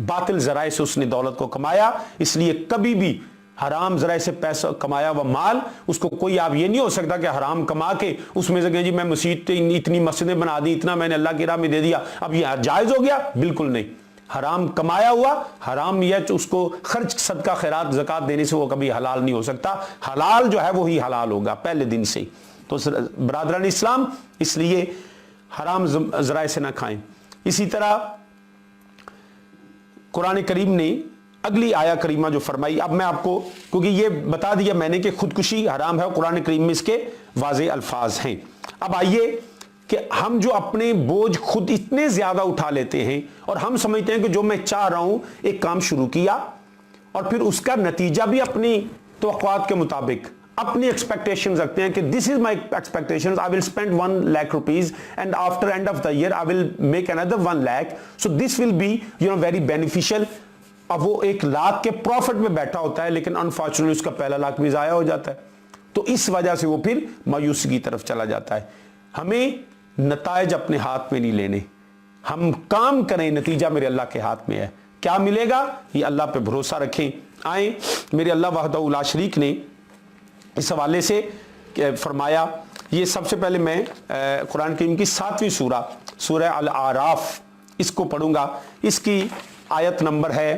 باطل ذرائع سے اس نے دولت کو کمایا۔ اس لیے کبھی بھی حرام ذرائع سے پیسہ کمایا ہوا مال، اس کو کوئی آپ یہ نہیں ہو سکتا کہ حرام کما کے اس میں سے کہیں جی میں مسجد اتنی مسجدیں بنا دی، اتنا میں نے اللہ کی راہ میں دے دیا، اب یہ جائز ہو گیا؟ بالکل نہیں۔ حرام کمایا ہوا، حرام یہ اس کو خرچ، صدقہ خیرات، زکوٰۃ دینے سے وہ کبھی حلال نہیں ہو سکتا، حلال جو ہے وہی حلال ہوگا پہلے دن سے ہی۔ تو برادران اسلام، اس لیے حرام ذرائع سے نہ کھائیں۔ اسی طرح قرآن کریم نے اگلی آیا کریمہ جو فرمائی، اب میں آپ کو کیونکہ یہ بتا دیا میں نے کہ خودکشی حرام ہے، قرآن کریم میں اس کے واضح الفاظ ہیں۔ اب آئیے کہ ہم جو اپنے بوجھ خود اتنے زیادہ اٹھا لیتے ہیں اور ہم سمجھتے ہیں کہ جو میں چاہ رہا ہوں، ایک کام شروع کیا اور پھر اس کا نتیجہ بھی اپنی توقعات کے مطابق، اپنی ایکسپیکٹیشنز رکھتے ہیں کہ this is my expectations, I will spend 1 lakh rupees and after end of the year I will make another 1 lakh, so this will be very beneficial۔ اب وہ 1 لاکھ کے پروفٹ میں بیٹھا ہوتا ہے لیکن انفارچونیٹلی اس کا پہلا لاکھ بھی ضائع ہو جاتا ہے، تو اس وجہ سے وہ پھر مایوسی کی طرف چلا جاتا ہے۔ ہمیں نتائج اپنے ہاتھ میں نہیں لینے، ہم کام کریں، نتیجہ میرے اللہ کے ہاتھ میں ہے، کیا ملے گا یہ اللہ پہ بھروسہ رکھیں۔ آئیں، میرے اللہ وحدہ لا شریک نے اس حوالے سے فرمایا، یہ سب سے پہلے میں قرآن کریم کی 7ویں سورہ الاعراف اس کو پڑھوں گا، اس کی آیت نمبر ہے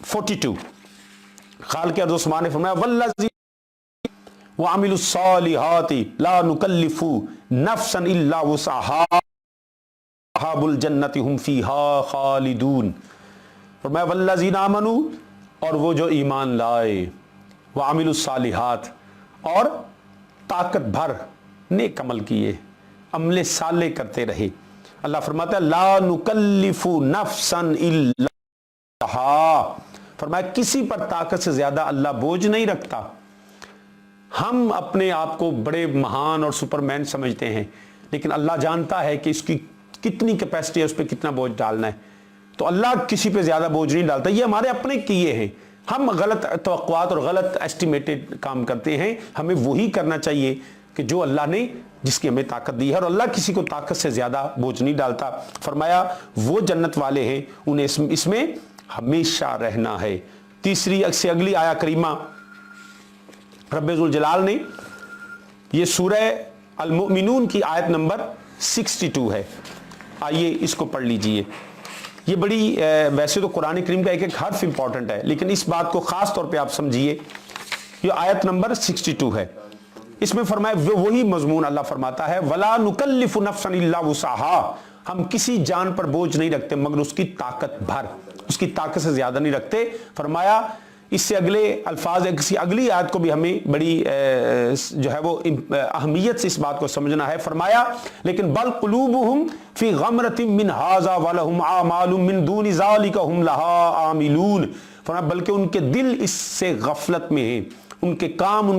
42. خالق ارض و سما نے فرمایا والذی وعملوا الصالحات لا نکلف نفسا الا وسعها اصحاب الجنت هم فیہا خالدون. فرمایا والذین آمنوا، اور وہ جو ایمان لائے، وعملوا الصالحات، اور طاقت بھر نیک عمل کیے، عمل صالح کرتے رہے. اللہ فرماتا ہے لا نکلف نفسا الا وسعها، فرمایا کسی پر طاقت سے زیادہ اللہ بوجھ نہیں رکھتا. ہم اپنے آپ کو بڑے مہان اور سپرمین سمجھتے ہیں، لیکن اللہ جانتا ہے کہ اس کی کتنی کیپیسٹی ہے، اس پہ کتنا بوجھ ڈالنا ہے. تو اللہ کسی پہ زیادہ بوجھ نہیں ڈالتا. یہ ہمارے اپنے کیے ہیں، ہم غلط توقعات اور غلط ایسٹیمیٹڈ کام کرتے ہیں. ہمیں وہی کرنا چاہیے کہ جو اللہ نے، جس کی ہمیں طاقت دی ہے، اور اللہ کسی کو طاقت سے زیادہ بوجھ نہیں ڈالتا. فرمایا وہ جنت والے ہیں، انہیں اس میں ہمیشہ رہنا ہے. تیسری سے اگلی آیا کریمہ رب ذوالجلال نے، یہ سورہ المؤمنون کی آیت نمبر 62 ہے. آئیے اس کو پڑھ لیجئے. یہ بڑی ویسے تو قرآن کریم کا ایک ایک حرف امپورٹنٹ ہے، لیکن اس بات کو خاص طور پہ آپ سمجھیے. یہ آیت نمبر 62 ہے. اس میں فرمایا وہی مضمون اللہ فرماتا ہے وَلَا نُكَلِّفُ نَفْسًا إِلَّا وُسْعَهَا، ہم کسی جان پر بوجھ نہیں رکھتے مگر اس کی طاقت بھر، اس کی طاقت سے زیادہ نہیں رکھتے. فرمایا اس سے اگلے الفاظ، کسی اگلی آیت کو بھی ہمیں بڑی جو ہے وہ اہمیت سے اس بات کو سمجھنا ہے. فرمایا لیکن بل قلوبہم فی غمرۃ من ھذا ولہم اعمال من دون ذلک ہم لہا عاملون. فرمایا بلکہ ان کے دل اس سے غفلت میں ہیں، ان کے کام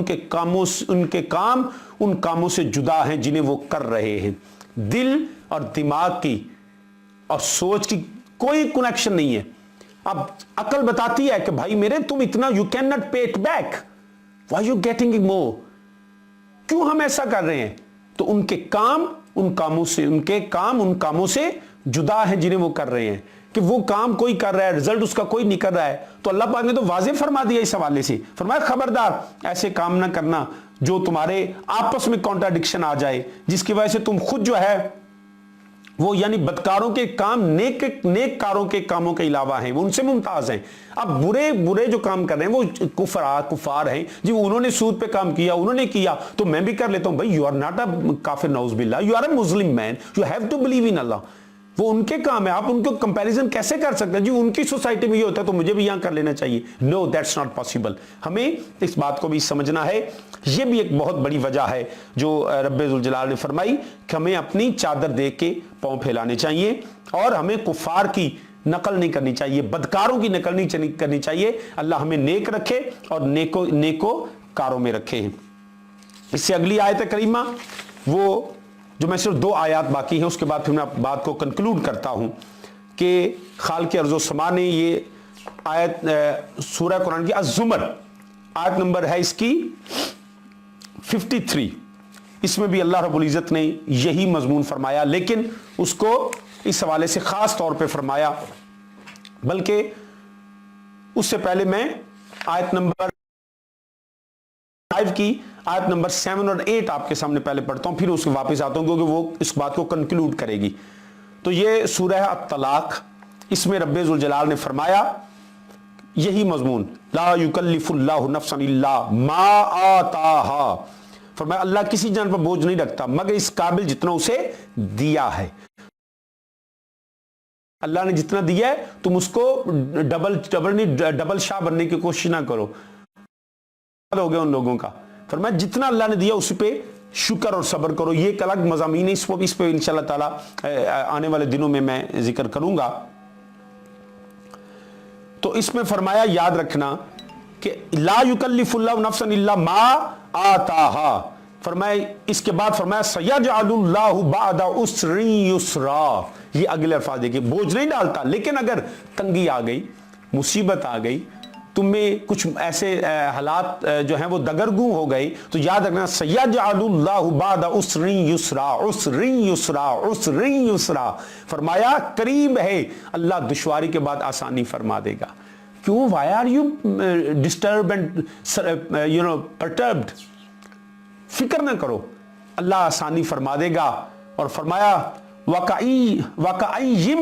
ان کاموں سے جدا ہیں جنہیں وہ کر رہے ہیں. دل اور دماغ کی اور سوچ کی کوئی کنیکشن نہیں ہے. اب عقل بتاتی ہے کہ بھائی میرے تم اتنا you can not pay it back, why you getting more, کیوں ہم ایسا کر رہے ہیں؟ تو ان کے کام ان کاموں سے جدا ہیں جنہیں وہ کر رہے ہیں. کہ وہ کام کوئی کر رہا ہے، رزلٹ اس کا کوئی نہیں کر رہا ہے. تو اللہ پاک نے تو واضح فرما دیا اس حوالے سے. فرمایا خبردار ایسے کام نہ کرنا جو تمہارے آپس میں کانٹراڈکشن آ جائے، جس کی وجہ سے تم خود جو ہے وہ یعنی بدکاروں کے کام نیک کاروں کے کاموں کے علاوہ ہیں، وہ ان سے ممتاز ہیں. اب برے جو کام کر رہے ہیں وہ کفار ہیں جی، انہوں نے سود پہ کام کیا، انہوں نے کیا تو میں بھی کر لیتا ہوں. بھائی یو آر ناٹ اے کافر، نعوذ باللہ، you are a Muslim man, you have to believe in Allah. وہ ان کے کام ہے، آپ ان کو کمپیریزن کیسے کر سکتے ہیں؟ جی ان کی سوسائٹی میں یہ ہوتا ہے تو مجھے بھی یہاں کر لینا چاہیے. نو، دیٹس ناٹ پاسبل. ہمیں اس بات کو بھی سمجھنا ہے. یہ بھی ایک بہت بڑی وجہ ہے جو رب ذوالجلال نے فرمائی کہ ہمیں اپنی چادر دیکھ کے پاؤں پھیلانے چاہیے، اور ہمیں کفار کی نقل نہیں کرنی چاہیے، بدکاروں کی نقل نہیں کرنی چاہیے. اللہ ہمیں نیک رکھے اور نیکو کاروں میں رکھے. اس سے اگلی آیت کریمہ، وہ جو میں صرف 2 آیات باقی ہیں، اس کے بعد پھر میں بات کو کنکلوڈ کرتا ہوں کہ خالق ارض و سما نے یہ آیت سورہ قرآن کی الزمر آیت نمبر ہے اس کی 53. اس میں بھی اللہ رب العزت نے یہی مضمون فرمایا، لیکن اس کو اس حوالے سے خاص طور پہ فرمایا. بلکہ اس سے پہلے میں آیت نمبر 5 کی آیت نمبر 7 اور 8 آپ کے سامنے پہلے پڑھتا ہوں، پھر اس کے واپس آتا ہوں کیونکہ وہ اس بات کو کنکلوڈ کرے گی. تو یہ سورہ الطلاق، اس میں رب ذوالجلال نے فرمایا یہی مضمون لا یکلف اللہ نفسا الا ما آتاہا. فرمایا اللہ کسی جان پر بوجھ نہیں رکھتا مگر اس قابل جتنا اسے دیا ہے. اللہ نے جتنا دیا ہے تم اس کو ڈبل شاہ بننے کی کوشش نہ کرو. ہو گیا ان لوگوں کا. فرمایا جتنا اللہ نے دیا اس پہ شکر اور صبر کرو. یہ ایک الگ مضامین ہے، اس پہ انشاءاللہ تعالی آنے والے دنوں میں ذکر کروں گا. تو اس میں فرمایا یاد رکھنا کہ لا یکلف اللہ نفسا الا ما آتاہا. فرمایا اس کے بعد فرمایا سیجعل اللہ بعد عسر یسرا. یہ اگلے الفاظ دیکھیں، بوجھ نہیں ڈالتا، لیکن اگر تنگی آ گئی، مصیبت آ گئی، تم میں کچھ ایسے حالات جو ہیں وہ دگرگوں ہو گئے، تو یاد رکھنا سیجعل اللہ بعد عسر یسرا. عسر یسرا، عسر یسرا. فرمایا قریب ہے اللہ دشواری کے بعد آسانی فرما دے گا. کیوں؟ why are you disturbed and perturbed؟ فکر نہ کرو، اللہ آسانی فرما دے گا. اور فرمایا وَكَأَيِّن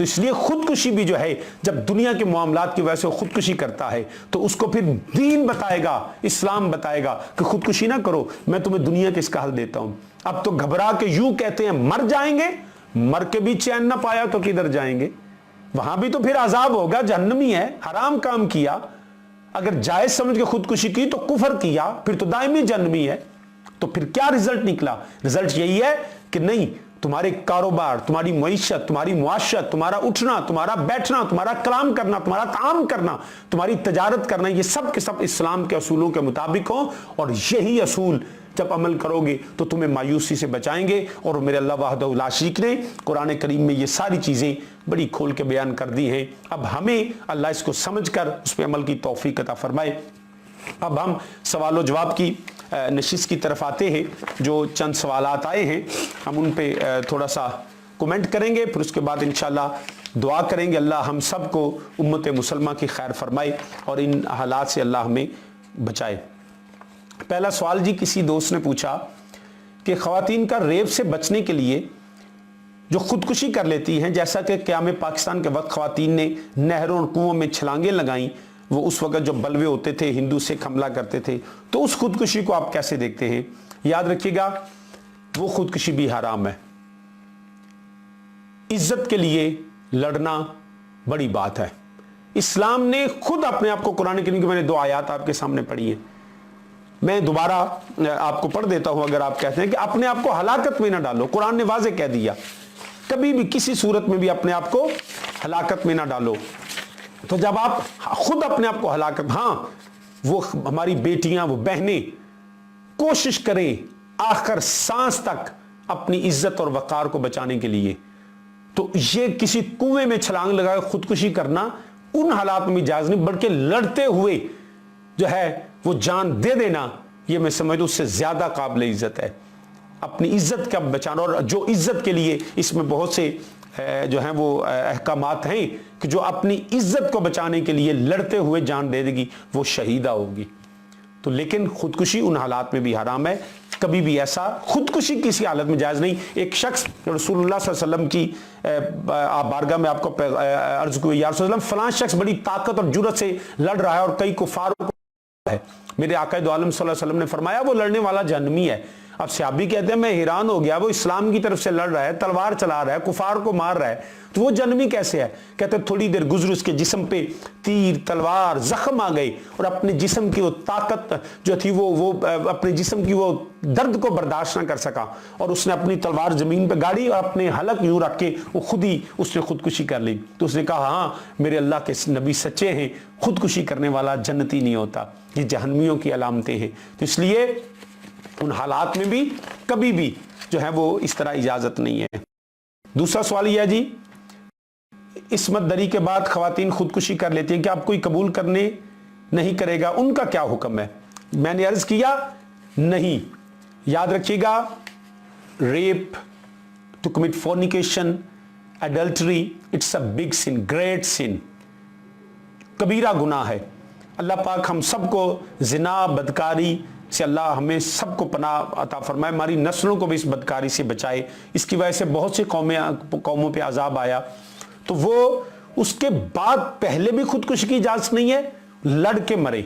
تو اس لیے خودکشی بھی جو ہے جب دنیا کے معاملات کی وجہ سے خودکشی کرتا ہے تو اس کو پھر دین بتائے گا، اسلام بتائے گا کہ خودکشی نہ کرو، میں تمہیں دنیا کے اس کا حل دیتا ہوں۔ اب تو گھبرا کے یوں کہتے ہیں مر جائیں گے، مر کے بھی چین نہ پایا تو کدھر جائیں گے؟ وہاں بھی تو پھر عذاب ہوگا، جہنمی ہے، حرام کام کیا، اگر جائز سمجھ کے خودکشی کی تو کفر کیا، پھر تو دائمی جہنمی ہے۔ تو پھر کیا رزلٹ نکلا؟ رزلٹ یہی ہے کہ نہیں، تمہارے کاروبار، تمہاری معیشت، تمہاری معاشرت، تمہارا اٹھنا، تمہارا بیٹھنا، تمہارا کلام کرنا، تمہارا کام کرنا، تمہاری تجارت کرنا، یہ سب کے سب اسلام کے اصولوں کے مطابق ہوں، اور یہی اصول جب عمل کرو گے تو تمہیں مایوسی سے بچائیں گے۔ اور میرے اللہ وحدہ لا شریک نے قرآن کریم میں یہ ساری چیزیں بڑی کھول کے بیان کر دی ہیں۔ اب ہمیں اللہ اس کو سمجھ کر اس پہ عمل کی توفیق عطا فرمائے۔ اب ہم سوال و جواب کی نشست کی طرف آتے ہیں۔ جو چند سوالات آئے ہیں ہم ان پہ تھوڑا سا کومنٹ کریں گے، پھر اس کے بعد انشاءاللہ دعا کریں گے اللہ ہم سب کو امت مسلمہ کی خیر فرمائے اور ان حالات سے اللہ ہمیں بچائے۔ پہلا سوال جی، کسی دوست نے پوچھا کہ خواتین کا ریپ سے بچنے کے لیے جو خودکشی کر لیتی ہیں، جیسا کہ قیام پاکستان کے وقت خواتین نے نہروں اور کنووں میں چھلانگیں لگائیں، وہ اس وقت جو بلوے ہوتے تھے، ہندو سکھ حملہ کرتے تھے، تو اس خودکشی کو آپ کیسے دیکھتے ہیں؟ یاد رکھیے گا وہ خودکشی بھی حرام ہے۔ عزت کے لیے لڑنا بڑی بات ہے۔ اسلام نے خود اپنے آپ کو، قرآن کریم کی میں نے 2 آیات آپ کے سامنے پڑھی ہیں، میں دوبارہ آپ کو پڑھ دیتا ہوں اگر آپ کہتے ہیں کہ اپنے آپ کو ہلاکت میں نہ ڈالو۔ قرآن نے واضح کہہ دیا کبھی بھی کسی صورت میں بھی اپنے آپ کو ہلاکت میں نہ ڈالو۔ تو جب آپ خود اپنے آپ کو ہلاکت، ہاں وہ ہماری بیٹیاں، وہ بہنیں کوشش کریں آخر سانس تک اپنی عزت اور وقار کو بچانے کے لیے، تو یہ کسی کنویں میں چھلانگ لگا کے خودکشی کرنا ان حالات میں بھی جائز نہیں، بلکہ لڑتے ہوئے جو ہے وہ جان دے دینا، یہ میں سمجھتا ہوں اس سے زیادہ قابل عزت ہے۔ اپنی عزت کا بچانا، اور جو عزت کے لیے اس میں بہت سے جو ہیں وہ احکامات ہیں کہ جو اپنی عزت کو بچانے کے لیے لڑتے ہوئے جان دے دے گی وہ شہیدہ ہوگی۔ تو لیکن خودکشی ان حالات میں بھی حرام ہے، کبھی بھی ایسا خودکشی کسی حالت میں جائز نہیں۔ ایک شخص رسول اللہ صلی اللہ علیہ وسلم کی بارگاہ میں آپ کو عرض کو، یا رسول اللہ فلاں شخص بڑی طاقت اور جرأت سے لڑ رہا ہے اور کئی کفار کو ہے، میرے آقا دو عالم صلی اللہ علیہ وسلم نے فرمایا وہ لڑنے والا جہنمی ہے۔ اب صحابی کہتے ہیں میں حیران ہو گیا، وہ اسلام کی طرف سے لڑ رہا ہے، تلوار چلا رہا ہے، کفار کو مار رہا ہے، تو وہ جہنمی کیسے ہے؟ کہتے ہیں تھوڑی دیر گزر اس کے جسم پہ تیر تلوار زخم آ گئی، اور اپنے جسم کی وہ طاقت جو تھی وہ اپنے جسم کی وہ درد کو برداشت نہ کر سکا، اور اس نے اپنی تلوار زمین پہ گاڑی اور اپنے حلق یوں رکھ کے وہ خود ہی اس نے خودکشی کر لی۔ تو اس نے کہا ہاں میرے اللہ کے نبی سچے ہیں، خودکشی کرنے والا جنتی نہیں ہوتا، یہ جہنمیوں کی علامتیں ہیں۔ تو اس لیے ان حالات میں بھی کبھی بھی جو ہے وہ اس طرح اجازت نہیں ہے۔ دوسرا سوال یہ ہے جی، عصمت دری کے بعد خواتین خودکشی کر لیتی ہیں، کیا اب کوئی قبول کرنے نہیں کرے گا؟ ان کا کیا حکم ہے؟ میں نے عرض کیا نہیں۔ یاد رکھیے گا rape, to commit fornication, adultery, it's a big sin, great sin, کبیرہ گناہ ہے۔ اللہ پاک ہم سب کو زنا، بدکاری سے اللہ ہمیں سب کو پناہ عطا فرمائے، ہماری نسلوں کو بھی اس بدکاری سے بچائے۔ اس کی وجہ سے بہت سی قوموں پہ عذاب آیا، تو وہ اس کے بعد پہلے بھی خودکشی کی اجازت نہیں ہے، لڑ کے مرے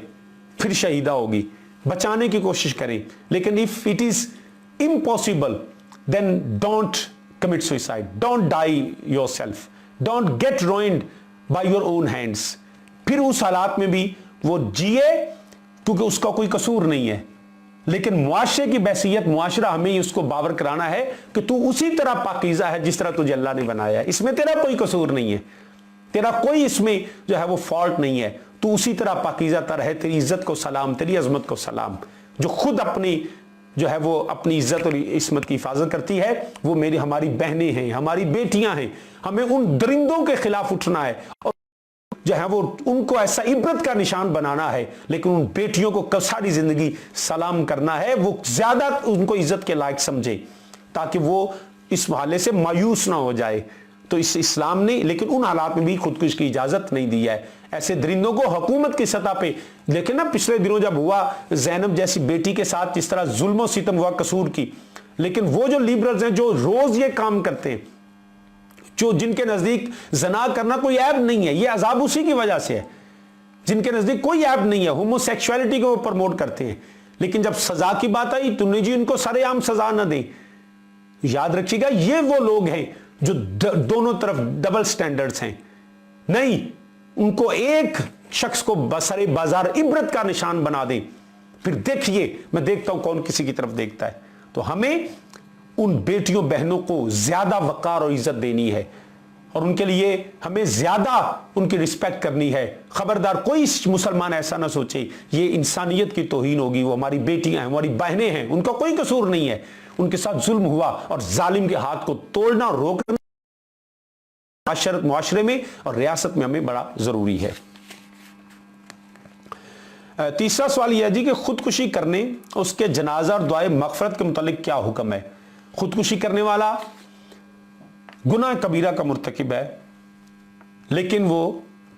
پھر شہیدہ ہوگی، بچانے کی کوشش کریں۔ لیکن if it is impossible then don't commit suicide, don't die yourself, don't get ruined by your own hands۔ پھر اس حالات میں بھی وہ جیے کیونکہ اس کا کوئی قصور نہیں ہے، لیکن معاشرے کی بحثیت، معاشرہ ہمیں اس کو باور کرانا ہے کہ تو اسی طرح پاکیزہ ہے جس طرح تجھے اللہ نے بنایا ہے، اس میں تیرا کوئی قصور نہیں ہے، تیرا کوئی اس میں جو ہے وہ فالٹ نہیں ہے، تو اسی طرح پاکیزہ تر ہے، تیری عزت کو سلام، تیری عظمت کو سلام۔ جو خود اپنی جو ہے وہ اپنی عزت اور عصمت کی حفاظت کرتی ہے وہ ہماری بہنیں ہیں، ہماری بیٹیاں ہیں۔ ہمیں ان درندوں کے خلاف اٹھنا ہے اور جو ہے وہ ان کو ایسا عبرت کا نشان بنانا ہے، لیکن ان بیٹیوں کو ساری زندگی سلام کرنا ہے، وہ زیادہ ان کو عزت کے لائق سمجھے تاکہ وہ اس حالے سے مایوس نہ ہو جائے۔ تو اس اسلام نے لیکن ان حالات میں بھی خودکشی کی اجازت نہیں دی ہے۔ ایسے درندوں کو حکومت کی سطح پہ لیکن نا پچھلے دنوں جب ہوا زینب جیسی بیٹی کے ساتھ جس طرح ظلم و ستم ہوا قصور کی، لیکن وہ جو لیبرلز ہیں جو روز یہ کام کرتے ہیں، جو جن کے نزدیک زنا کرنا کوئی عیب نہیں ہے، یہ عذاب اسی کی وجہ سے ہے، جن کے نزدیک کوئی عیب نہیں ہے، ہومو سیکشولیٹی کو وہ پروموٹ کرتے ہیں، لیکن جب سزا کی بات آئی تو جی ان کو سرے عام سزا نہ دیں۔ یاد رکھیے گا یہ وہ لوگ ہیں جو دونوں طرف ڈبل سٹینڈرڈز ہیں، نہیں ان کو ایک شخص کو بسر بازار عبرت کا نشان بنا دیں، پھر دیکھیے میں دیکھتا ہوں کون کسی کی طرف دیکھتا ہے۔ تو ہمیں ان بیٹیوں بہنوں کو زیادہ وقار اور عزت دینی ہے، اور ان کے لیے ہمیں زیادہ ان کی رسپیکٹ کرنی ہے۔ خبردار کوئی مسلمان ایسا نہ سوچے یہ انسانیت کی توہین ہوگی، وہ ہماری بیٹیاں ہیں، ہماری بہنیں ہیں، ان کا کوئی قصور نہیں ہے، ان کے ساتھ ظلم ہوا اور ظالم کے ہاتھ کو توڑنا روکنا معاشرے میں اور ریاست میں ہمیں بڑا ضروری ہے۔ تیسرا سوال یہ ہے جی کہ خودکشی کرنے، اس کے جنازہ اور دعائے مغفرت کے متعلق کیا حکم ہے؟ خودکشی کرنے والا گناہ کبیرہ کا مرتکب ہے لیکن وہ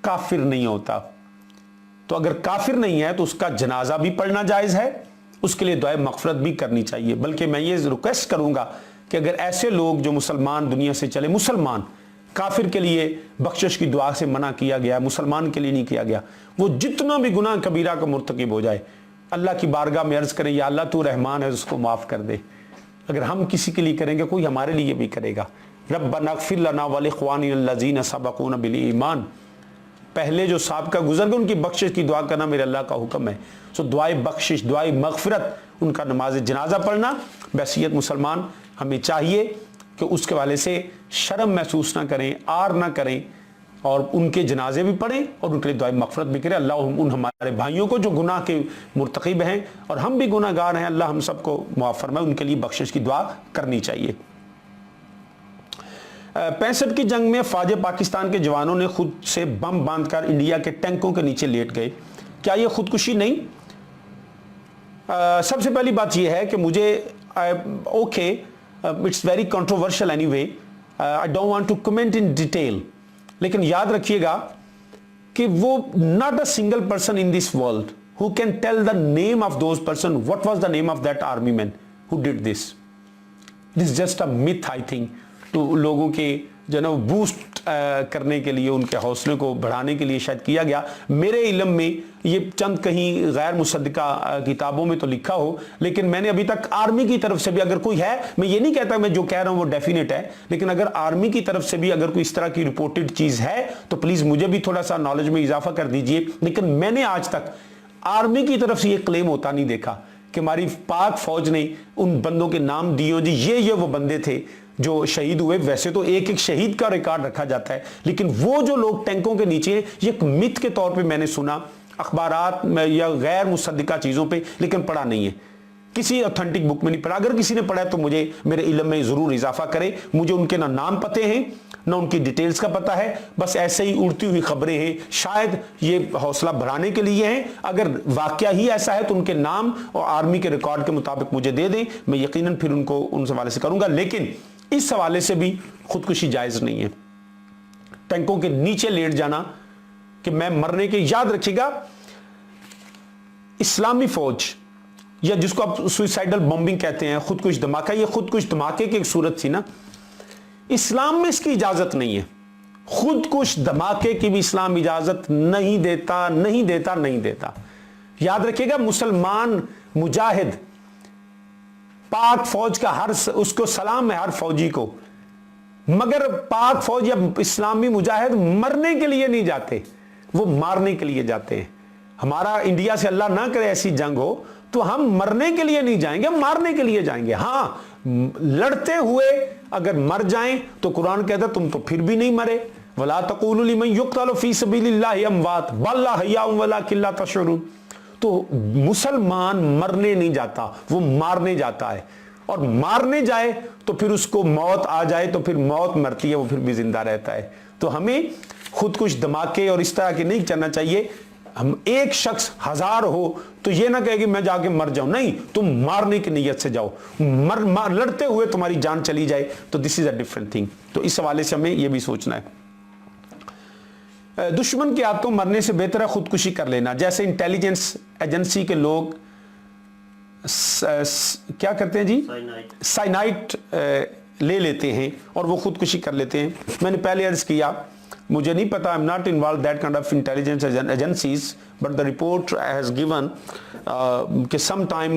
کافر نہیں ہوتا، تو اگر کافر نہیں ہے تو اس کا جنازہ بھی پڑھنا جائز ہے، اس کے لیے دعائے مغفرت بھی کرنی چاہیے۔ بلکہ میں یہ ریکویسٹ کروں گا کہ اگر ایسے لوگ جو مسلمان دنیا سے چلے، مسلمان کافر کے لیے بخشش کی دعا سے منع کیا گیا، مسلمان کے لیے نہیں کیا گیا، وہ جتنا بھی گناہ کبیرہ کا مرتکب ہو جائے اللہ کی بارگاہ میں عرض کریں یا اللہ تو رحمان ہے اس کو معاف کر دے۔ اگر ہم کسی کے لیے کریں گے کوئی ہمارے لیے بھی کرے گا۔ ربنا اغفر لنا ولاخواننا الذین سبقونا بالایمان، پہلے جو سابقہ گزر گئے ان کی بخشش کی دعا کرنا میرے اللہ کا حکم ہے۔ سو دعائے بخشش، دعائے مغفرت، ان کا نماز جنازہ پڑھنا بحیثیت مسلمان ہمیں چاہیے کہ اس کے والے سے شرم محسوس نہ کریں، آر نہ کریں، اور ان کے جنازے بھی پڑھیں اور ان کے لیے دعائے مغفرت بھی کریں۔ اللہ ان ہمارے بھائیوں کو جو گناہ کے مرتکب ہیں اور ہم بھی گناہ گار ہیں، اللہ ہم سب کو معاف فرمائے، ان کے لیے بخشش کی دعا کرنی چاہیے۔ 65 کی جنگ میں فوج پاکستان کے جوانوں نے خود سے بم باندھ کر انڈیا کے ٹینکوں کے نیچے لیٹ گئے، کیا یہ خودکشی نہیں؟ سب سے پہلی بات یہ ہے کہ مجھے okay it's very controversial any, I don't want to comment in detail, لیکن یاد رکھیے گا کہ وہ not a single person in this world who can tell the name of those person, what was the name of that army man who did this. This is just a myth I think, تو لوگوں کے جو نا boost کرنے کے لیے، ان کے حوصلے کو بڑھانے کے لیے شاید کیا گیا۔ میرے علم میں یہ چند کہیں غیر مصدقہ کتابوں میں تو لکھا ہو، لیکن میں نے ابھی تک آرمی کی طرف سے بھی اگر کوئی ہے، میں یہ نہیں کہتا میں جو کہہ رہا ہوں وہ ڈیفینیٹ ہے، لیکن اگر آرمی کی طرف سے بھی اگر کوئی اس طرح کی رپورٹڈ چیز ہے تو پلیز مجھے بھی تھوڑا سا نالج میں اضافہ کر دیجئے۔ لیکن میں نے آج تک آرمی کی طرف سے یہ کلیم ہوتا نہیں دیکھا کہ ہماری پاک فوج نے ان بندوں کے نام دیے جی یہ وہ بندے تھے جو شہید ہوئے۔ ویسے تو ایک ایک شہید کا ریکارڈ رکھا جاتا ہے، لیکن وہ جو لوگ ٹینکوں کے نیچے ہیں یہ ایک مت کے طور پہ میں نے سنا اخبارات میں یا غیر مصدقہ چیزوں پہ، لیکن پڑھا نہیں ہے، کسی اتھینٹک بک میں نہیں پڑھا۔ اگر کسی نے پڑھا ہے تو مجھے میرے علم میں ضرور اضافہ کرے۔ مجھے ان کے نہ نام پتے ہیں نہ ان کی ڈیٹیلز کا پتہ ہے، بس ایسے ہی اڑتی ہوئی خبریں ہیں، شاید یہ حوصلہ بڑھانے کے لیے ہیں۔ اگر واقعہ ہی ایسا ہے تو ان کے نام اور آرمی کے ریکارڈ کے مطابق مجھے دے دیں، میں یقیناً پھر ان کو ان حوالے سے کروں گا، لیکن اس حوالے سے بھی خودکشی جائز نہیں ہے۔ ٹینکوں کے نیچے لیٹ جانا کہ میں مرنے کے، یاد رکھیے گا اسلامی فوج یا جس کو آپ سوئسائڈل بمبنگ کہتے ہیں، خودکش دھماکہ، یہ خودکش دھماکے کی ایک صورت تھی نا، اسلام میں اس کی اجازت نہیں ہے۔ خودکش دھماکے کی بھی اسلام اجازت نہیں دیتا، نہیں دیتا، نہیں دیتا۔ یاد رکھیے گا مسلمان مجاہد، پاک فوج کا اس کو سلام ہے ہر فوجی کو، مگر پاک فوج یا اسلامی مجاہد مرنے کے لیے نہیں جاتے، وہ مارنے کے لیے جاتے ہیں۔ ہمارا انڈیا سے اللہ نہ کرے ایسی جنگ ہو تو ہم مرنے کے لیے نہیں جائیں گے، مارنے کے لیے جائیں گے۔ ہاں لڑتے ہوئے اگر مر جائیں تو قرآن کہتا تم تو پھر بھی نہیں مرے، وَلَا تَقُولُوا لِمَنْ يُقْتَلُ فِي سَبِيلِ اللَّهِ أَمْوَاتٌ بَلْ أَحْيَاءٌ وَلَٰكِن لَّا تَشْعُرُونَ۔ تو مسلمان مرنے نہیں جاتا، وہ مارنے جاتا ہے، اور مارنے جائے تو پھر اس کو موت آ جائے تو پھر موت مرتی ہے، وہ پھر بھی زندہ رہتا ہے۔ تو ہمیں خودکش دھماکے اور اس طرح کے نہیں چلنا چاہیے۔ ہم ایک شخص ہزار ہو تو یہ نہ کہے کہ میں جا کے مر جاؤں، نہیں، تم مارنے کی نیت سے جاؤ، لڑتے ہوئے تمہاری جان چلی جائے تو دس از اے ڈفرنٹ تھنگ۔ تو اس حوالے سے ہمیں یہ بھی سوچنا ہے۔ دشمن کے ہاتھوں مرنے سے بہتر ہے خودکشی کر لینا، جیسے انٹیلیجنس ایجنسی کے لوگ کیا کرتے ہیں جی، سائنائٹ لے لیتے ہیں اور وہ خودکشی کر لیتے ہیں. میں نے پہلے عرض کیا مجھے نہیں پتا, I'm not involved that kind of intelligence agencies, but the report has given کہ sometime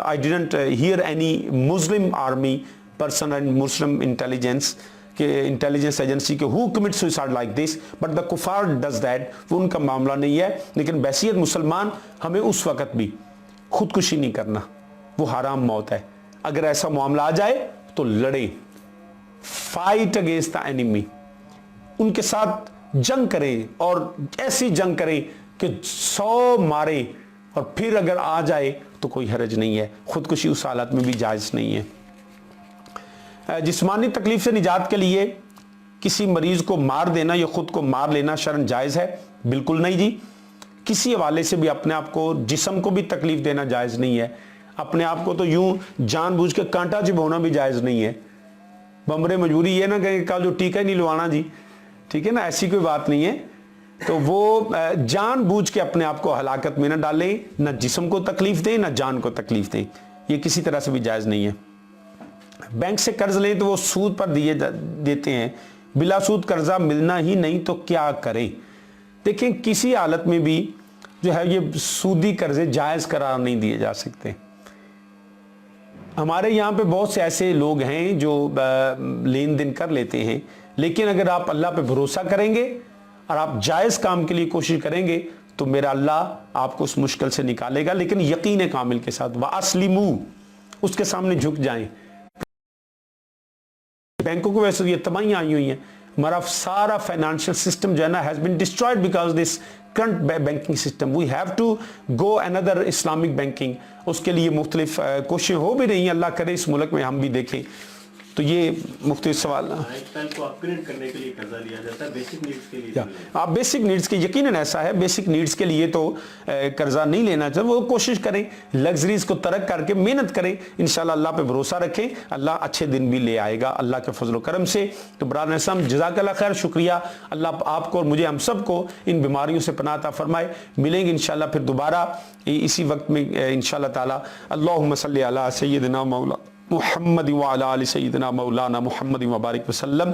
I didn't hear any Muslim army person and Muslim intelligence agency کہ who commit suicide like this, but the kuffar does that. وہ ان کا معاملہ نہیں ہے, لیکن بحیثیت مسلمان ہمیں اس وقت بھی خودکشی نہیں کرنا, وہ حرام موت ہے. اگر ایسا معاملہ آ جائے تو لڑیں, fight against the enemy, ان کے ساتھ جنگ کریں اور ایسی جنگ کریں کہ 100 مارے اور پھر اگر آ جائے تو کوئی حرج نہیں ہے. خودکشی اس حالت میں بھی جائز نہیں ہے. جسمانی تکلیف سے نجات کے لیے کسی مریض کو مار دینا یا خود کو مار لینا شرعاً جائز ہے؟ بالکل نہیں جی. کسی حوالے سے بھی اپنے آپ کو, جسم کو بھی تکلیف دینا جائز نہیں ہے. اپنے آپ کو تو یوں جان بوجھ کے کانٹا چبھونا بھی جائز نہیں ہے. بمبرے مجبوری یہ نہ کہ کل جو ٹیکہ ہی نہیں لوانا جی, ٹھیک ہے نا, ایسی کوئی بات نہیں ہے. تو وہ جان بوجھ کے اپنے آپ کو ہلاکت میں نہ ڈالیں, نہ جسم کو تکلیف دیں نہ جان کو تکلیف دیں, یہ کسی طرح سے بھی جائز نہیں ہے. بینک سے قرض لیں تو وہ سود پر دیتے ہیں, بلا سود قرضہ ملنا ہی نہیں تو کیا کریں؟ دیکھیں کسی حالت میں بھی جو ہے یہ سودی قرضے جائز قرار نہیں دیے جا سکتے. ہمارے یہاں پہ بہت سے ایسے لوگ ہیں جو لین دین کر لیتے ہیں, لیکن اگر آپ اللہ پہ بھروسہ کریں گے اور آپ جائز کام کے لیے کوشش کریں گے تو میرا اللہ آپ کو اس مشکل سے نکالے گا, لیکن یقین کامل کے ساتھ. وَأَسْلِمُوا, اس کے سامنے جھک جائیں. بینکوں کو ویسے یہ تباہیاں آئی ہوئی ہیں, ہمارا سارا فائنانشل سسٹم جو ہے نا has been destroyed because this current banking system. We have to go another Islamic banking. اس کے لیے مختلف کوششیں ہو بھی رہی ہیں, اللہ کرے اس ملک میں ہم بھی دیکھیں. تو یہ مختلف سوال کرنے کے لیے قرضہ لیا جاتا ہے بیسک نیڈز کے لیے. آپ بیسک نیڈز کے, یقیناً ایسا ہے, بیسک نیڈز کے لیے تو قرضہ نہیں لینا چاہیے. وہ کوشش کریں, لگژریز کو ترک کر کے محنت کریں, انشاءاللہ اللہ پہ بھروسہ رکھیں, اللہ اچھے دن بھی لے آئے گا اللہ کے فضل و کرم سے. تو برادران اسلام جزاک اللہ خیر, شکریہ. اللہ آپ کو اور مجھے ہم سب کو ان بیماریوں سے پناہ عطا فرمائے. ملیں گے انشاءاللہ پھر دوبارہ اسی وقت میں انشاءاللہ تعالی. اللہم صلی علی سیدنا مولا محمد وعلی آل سیدنا مولانا محمد وبارک وسلم.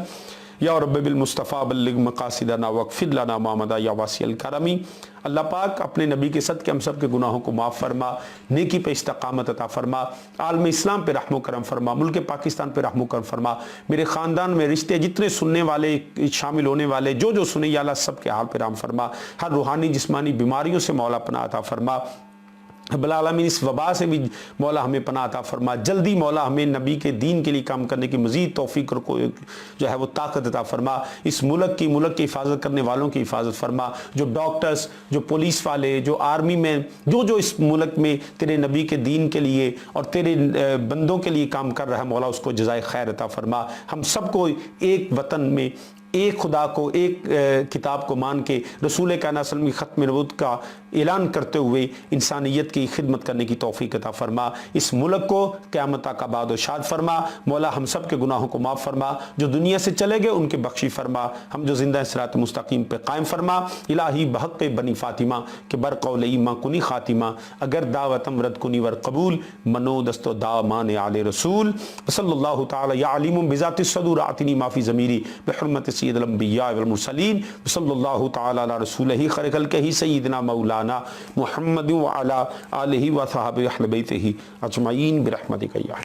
یا رب بالمصطفیٰ بلغ مقاصدنا واغفر لنا ما مضى یا واسع الکرمی. اللہ پاک اپنے نبی کے صدقے ہم سب کے گناہوں کو معاف فرما, نیکی پہ استقامت عطا فرما, عالم اسلام پہ رحم و کرم فرما, ملک پاکستان پہ رحم و کرم فرما. میرے خاندان میں رشتے جتنے سننے والے شامل ہونے والے جو سنے یا اللہ سب کے حال پہ رحم فرما. ہر روحانی جسمانی بیماریوں سے مولا پناہ عطا فرما. رب العالمین اس وبا سے بھی مولا ہمیں پناہ عطا فرما. جلدی مولا ہمیں نبی کے دین کے لیے کام کرنے کی مزید توفیق کو جو ہے وہ طاقت عطا فرما. اس ملک کی حفاظت کرنے والوں کی حفاظت فرما, جو ڈاکٹرز, جو پولیس والے, جو آرمی میں, جو اس ملک میں تیرے نبی کے دین کے لیے اور تیرے بندوں کے لیے کام کر رہا ہے مولا اس کو جزائے خیر عطا فرما. ہم سب کو ایک وطن میں ایک خدا کو, ایک کتاب کو مان کے رسول کائنات صلی اللہ علیہ وسلم کی ختم نبوت کا اعلان کرتے ہوئے انسانیت کی خدمت کرنے کی توفیق عطا فرما. اس ملک کو قیامت تک آباد و شاد فرما. مولا ہم سب کے گناہوں کو معاف فرما. جو دنیا سے چلے گئے ان کے بخشی فرما. ہم جو زندہ صراط مستقیم پہ قائم فرما. الہی بحق بنی فاطمہ کہ برقول ایماں کنی خاتمہ, اگر دعوتم رد کنی ور قبول, منو دست و دامان آل رسول. صلی اللہ تعالی یا علیم بذات الصدور آتنی معافی ضمیری بحرمت سید الانبیاء والمرسلین. صلی اللہ تعالی علی رسولہ خیر خلقہ سیدنا مولانا محمد وعلی آلہ وصحبہ اہل بیتہ اجمعین برحمتک یا